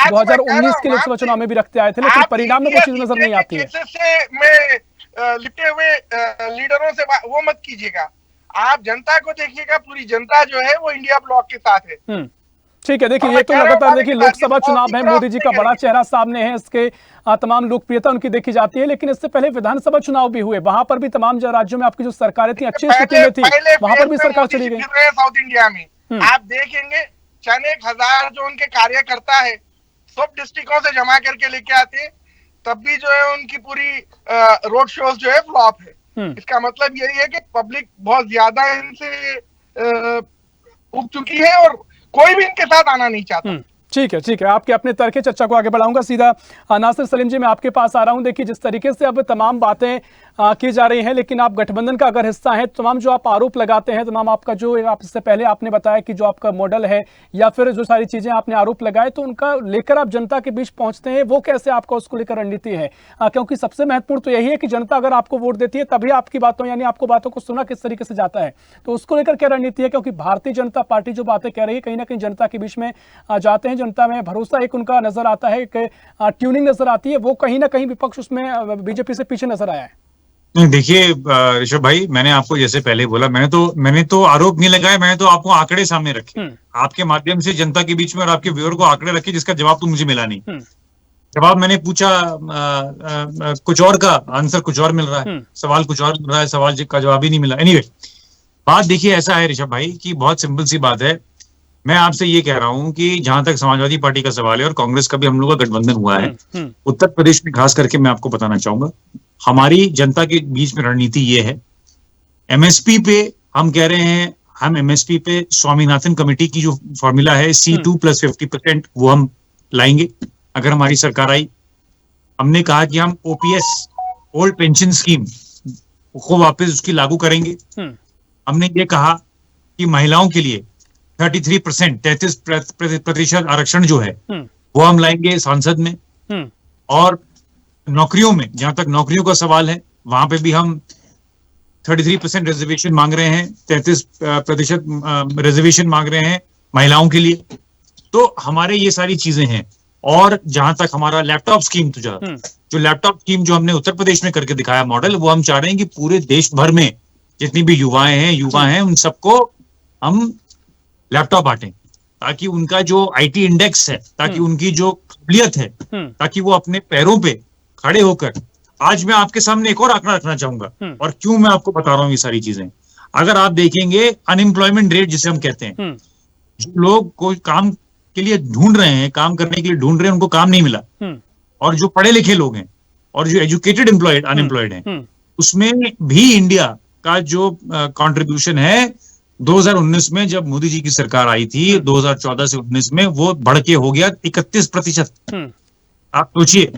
2019 के लोकसभा चुनाव में भी रखते आए थे, लेकिन परिणाम में वो चीज नजर नहीं आती है। लिपटे हुए लीडरों से वो मत कीजिएगा। आप जनता को देखिएगा, पूरी जनता जो है वो इंडिया ब्लॉक के साथ है। ठीक है, देखिए ये तो लगातार देखिए लोकसभा चुनाव है, मोदी जी का बड़ा चेहरा सामने है, इसके तमाम लोकप्रियता उनकी देखी जाती है, लेकिन इससे पहले विधानसभा चुनाव भी हुए, वहां पर भी तमाम राज्यों में आपकी जो सरकारें थी अच्छी स्थिति में थी, वहां पर भी सरकार चली गई। साउथ इंडिया में आप देखेंगे 1,000 जो उनके कार्यकर्ता है सब डिस्ट्रिक्टों से जमा करके लेके आते, तब भी जो है उनकी पूरी रोड शोज जो है फ्लॉप है। इसका मतलब यही है कि पब्लिक बहुत ज्यादा इनसे उब चुकी है और कोई भी इनके साथ आना नहीं चाहता। ठीक है, आपके अपने तर्क है, चर्चा को आगे बढ़ाऊंगा। सीधा नासिर सलीम जी, मैं आपके पास आ रहा हूं। देखिए जिस तरीके से अब तमाम बातें की जा रही हैं, लेकिन आप गठबंधन का अगर हिस्सा हैं, तमाम जो आप आरोप लगाते हैं, तमाम आपका जो आप इससे पहले आपने बताया कि जो आपका मॉडल है या फिर जो सारी चीजें आपने आरोप लगाए, तो उनका लेकर आप जनता के बीच पहुंचते हैं, वो कैसे आपका उसको लेकर रणनीति है? क्योंकि सबसे महत्वपूर्ण तो यही है कि जनता अगर आपको वोट देती है तभी आपकी बातों यानी आपको बातों को सुना किस तरीके से जाता है, तो उसको लेकर क्या रणनीति है? क्योंकि भारतीय जनता पार्टी जो बातें कह रही है कहीं ना कहीं जनता के बीच में जाते हैं, जनता में भरोसा एक उनका नजर आता है, एक ट्यूनिंग नजर आती है, वो कहीं ना कहीं विपक्ष उसमें बीजेपी से पीछे नजर आया है। नहीं, देखिए ऋषभ भाई, मैंने आपको जैसे पहले बोला, मैंने तो आरोप नहीं लगाया, मैंने तो आपको आंकड़े सामने रखे, आपके माध्यम से जनता के बीच में, और आपके व्यूअर को आंकड़े रखे, जिसका जवाब तो मुझे मिला नहीं। जवाब मैंने पूछा कुछ और का, आंसर कुछ और मिल रहा है, सवाल कुछ और मिल रहा है, सवाल का जवाब ही नहीं मिला। एनीवे, बात देखिए ऐसा है ऋषभ भाई कि बहुत सिंपल सी बात है। मैं आपसे ये कह रहा हूं कि जहां तक समाजवादी पार्टी का सवाल है और कांग्रेस का भी हम लोग का गठबंधन हुआ है, उत्तर प्रदेश में खास करके मैं आपको बताना चाहूंगा, हमारी जनता के बीच में रणनीति ये है, एमएसपी पे हम कह रहे हैं, हम एमएसपी पे स्वामीनाथन कमेटी की जो फॉर्मूला है C2 + 50%, वो हम लाएंगे अगर हमारी सरकार आई। हमने कहा कि हम ओपीएस, ओल्ड पेंशन स्कीम को वापस उसकी लागू करेंगे। हमने ये कहा कि महिलाओं के लिए 33% आरक्षण जो है वो हम लाएंगे संसद में। और नौकरियों में, जहां तक नौकरियों का सवाल है, वहां पे भी हम 33% रिजर्वेशन मांग रहे हैं, 33% रिजर्वेशन मांग रहे हैं महिलाओं के लिए। तो हमारे ये सारी चीजें हैं। और जहां तक हमारा लैपटॉप स्कीम, तो जो लैपटॉप स्कीम जो हमने उत्तर प्रदेश में करके दिखाया मॉडल, वो हम चाह रहे हैं कि पूरे देश भर में जितनी भी युवा हैं उन सबको हम लैपटॉप बांटें, ताकि उनका जो आईटी इंडेक्स है, ताकि उनकी जो काबिलियत है, ताकि वो अपने पैरों पे खड़े होकर। आज मैं आपके सामने एक और आंकड़ा रखना चाहूंगा, और क्यों मैं आपको बता रहा हूं ये सारी चीजें। अगर आप देखेंगे अनएम्प्लॉयमेंट रेट जिसे हम कहते हैं, जो लोग कोई काम के लिए ढूंढ रहे हैं, काम करने के लिए ढूंढ रहे हैं, उनको काम नहीं मिला, और जो पढ़े लिखे लोग हैं और जो एजुकेटेड अनएम्प्लॉयड हैं, उसमें भी इंडिया का जो कंट्रीब्यूशन है 2019 में, जब मोदी जी की सरकार आई थी 2014 से 19 में, वो बढ़ के हो गया 31%। आप सोचिए।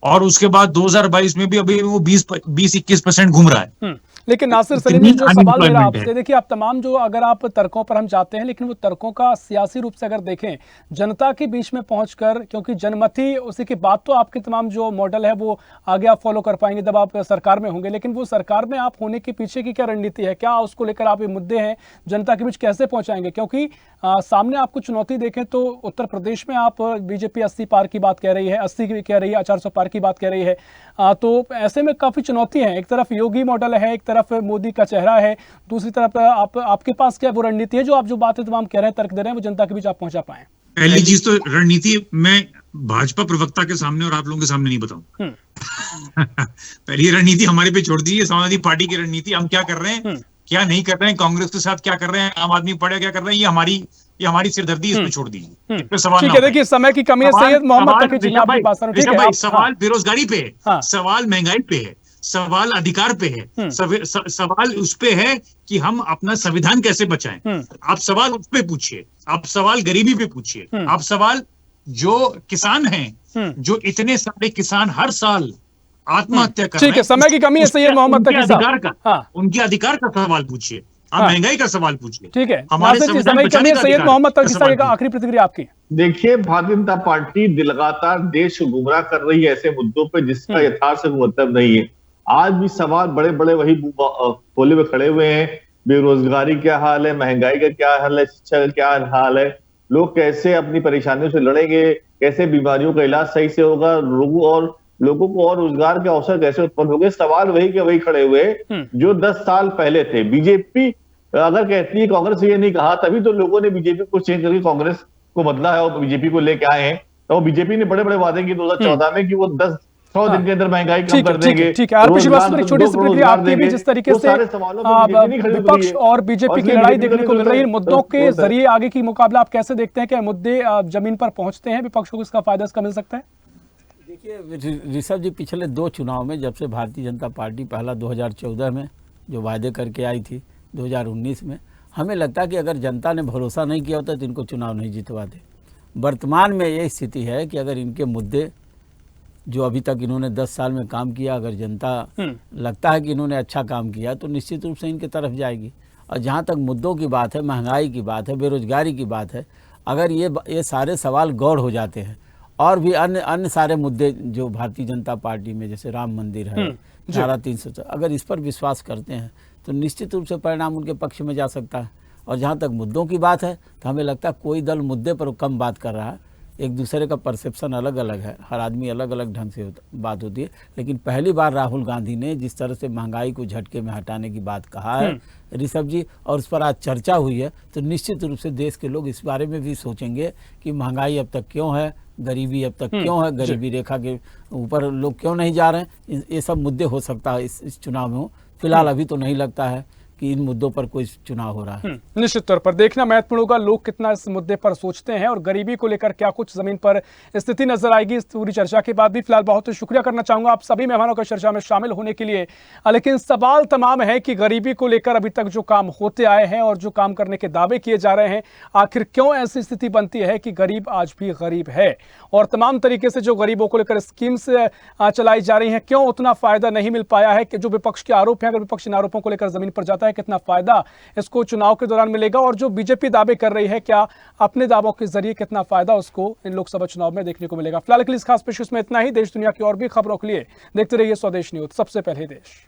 और उसके बाद 2022 में भी अभी वो 20-21% घूम रहा है। लेकिन नासिर सलीम जी, जो सवाल मेरा आपसे, देखिए आप तमाम जो, अगर आप तर्कों पर हम जाते हैं, लेकिन वो तर्कों का सियासी रूप से अगर देखें, जनता के बीच में पहुंचकर, क्योंकि जनमत ही उसी के बाद तो आपके तमाम जो मॉडल है वो आगे आप फॉलो कर पाएंगे जब आप सरकार में होंगे। लेकिन वो सरकार में आप होने के पीछे की क्या रणनीति है, क्या उसको लेकर आप ये मुद्दे हैं जनता के बीच कैसे पहुंचाएंगे? क्योंकि सामने आपको चुनौती देखें तो उत्तर प्रदेश में आप बीजेपी 80 पार की बात कह रही है, 80 की कह रही है, 400 पार की बात कह रही है। तो ऐसे में काफी चुनौती है। एक तरफ योगी मॉडल है, एक तरफ मोदी का चेहरा है, दूसरी तरफ आपके पास क्या वो रणनीति है जो आप जो बातें तमाम कह रहे हैं, तर्क दे रहे हैं, वो जनता के बीच आप पहुंचा पाए? पहली चीज तो रणनीति मैं भाजपा प्रवक्ता के सामने और आप लोगों के सामने नहीं बताऊं। पहली रणनीति हमारे पे छोड़ दीजिए, समाजवादी पार्टी की रणनीति, हम क्या कर रहे हैं, क्या नहीं कर रहे हैं, कांग्रेस के साथ क्या कर रहे हैं, आम आदमी पार्टी क्या कर रहे हैं, ये हमारी सिरदर्दी, इसमें छोड़ दीजिए। इस पे सवाल ठीक है, देखिए समय की कमी है। सैयद मोहम्मद तकी जी, आपकी बात सुनो। ठीक है, सवाल बेरोजगारी पे है, सवाल महंगाई पे है, सवाल अधिकार पे है, सवाल उस पे है कि हम अपना संविधान कैसे बचाएं। आप सवाल उस पे पूछिए, आप सवाल गरीबी पे पूछिए, आप सवाल जो किसान हैं, जो इतने सारे किसान हर साल आत्महत्या कर रहे हैं। ठीक है, समय की कमी है सैयद मोहम्मद तकी साहब, उनके अधिकार का सवाल पूछिए, आप महंगाई का सवाल पूछिए। ठीक है, हमारे समय की कमी है। सैयद मोहम्मद तकी साहब का आखिरी प्रतिक्रिया आपकी। देखिए, भारतीय जनता पार्टी लगातार देश को गुमराह कर रही है ऐसे मुद्दों पे जिसका यथार्थ से मतलब नहीं है। आज भी सवाल बड़े बड़े वही बोले हुए खड़े हुए हैं। बेरोजगारी क्या हाल है, महंगाई का क्या हाल है, शिक्षा का क्या हाल है, लोग कैसे अपनी परेशानियों से लड़ेंगे, कैसे बीमारियों का इलाज सही से होगा, लोगों को और रोजगार के अवसर कैसे उत्पन्न होंगे। सवाल वही के वही खड़े हुए जो 10 साल पहले थे। बीजेपी अगर कहती है कांग्रेस ये नहीं कहा, तभी तो लोगों ने बीजेपी को चेंज करके कांग्रेस को बदला है और बीजेपी को लेके आए हैं। तो बीजेपी ने बड़े बड़े वादे किए 2014 में कि वो 100 दिन के अंदर महंगाई कम कर देंगे। ठीक है, आरपी श्रीवास्तव एक छोटी सी प्रतिक्रिया आपकी भी, जिस तरीके से विपक्ष और बीजेपी की लड़ाई देखने को मिल रही है मुद्दों के जरिए, आगे की मुकाबला आप कैसे देखते हैं? क्या मुद्दे जमीन पर पहुंचते हैं, विपक्ष को इसका फायदा इसका मिल सकता है? देखिए ऋषभ जी, पिछले 2 चुनाव में जब से भारतीय जनता पार्टी पहला 2014 में जो वायदे करके आई थी, 2019 में, हमें लगता है कि अगर जनता ने भरोसा नहीं किया होता तो इनको चुनाव नहीं जितवाते। वर्तमान में ये स्थिति है कि अगर इनके मुद्दे जो अभी तक इन्होंने 10 साल में काम किया, अगर जनता लगता है कि इन्होंने अच्छा काम किया तो निश्चित रूप से इनके तरफ जाएगी। और जहाँ तक मुद्दों की बात है, महंगाई की बात है, बेरोजगारी की बात है, अगर ये सारे सवाल गौड़ हो जाते हैं और भी अन्य सारे मुद्दे जो भारतीय जनता पार्टी में, जैसे राम मंदिर है, धारा 370, अगर इस पर विश्वास करते हैं तो निश्चित रूप से परिणाम उनके पक्ष में जा सकता है। और जहाँ तक मुद्दों की बात है तो हमें लगता है कोई दल मुद्दे पर कम बात कर रहा है, एक दूसरे का परसेप्शन अलग अलग है, हर आदमी अलग अलग ढंग से बात होती है, लेकिन पहली बार राहुल गांधी ने जिस तरह से महंगाई को झटके में हटाने की बात कहा है ऋषभ जी, और उस पर आज चर्चा हुई है, तो निश्चित रूप से देश के लोग इस बारे में भी सोचेंगे कि महंगाई अब तक क्यों है, गरीबी अब तक क्यों है, गरीबी रेखा के ऊपर लोग क्यों नहीं जा रहे हैं। ये सब मुद्दे हो सकता है इस चुनाव में हो। फिलहाल अभी तो नहीं लगता है कि इन मुद्दों पर कोई चुनाव हो रहा है। निश्चित तौर पर देखना महत्वपूर्ण होगा लोग कितना इस मुद्दे पर सोचते हैं और गरीबी को लेकर क्या कुछ जमीन पर स्थिति नजर आएगी इस पूरी चर्चा के बाद भी। फिलहाल बहुत शुक्रिया करना चाहूंगा आप सभी मेहमानों का चर्चा में शामिल होने के लिए। लेकिन सवाल तमाम है कि गरीबी को लेकर अभी तक जो काम होते आए हैं और जो काम करने के दावे किए जा रहे हैं, आखिर क्यों ऐसी स्थिति बनती है कि गरीब आज भी गरीब है, और तमाम तरीके से जो गरीबों को लेकर स्कीम्स चलाई जा रही हैं, क्यों उतना फायदा नहीं मिल पाया है। कि जो विपक्ष के आरोप हैं, अगर विपक्ष इन आरोपों को लेकर जमीन पर जाता है, कितना फायदा इसको चुनाव के दौरान मिलेगा, और जो बीजेपी दावे कर रही है, क्या अपने दावों के जरिए कितना फायदा उसको इन लोकसभा चुनाव में देखने को मिलेगा। फिलहाल के लिए इस खास पेशकश में इतना ही। देश दुनिया की और भी खबरों के लिए देखते रहिए स्वदेश न्यूज, सबसे पहले देश।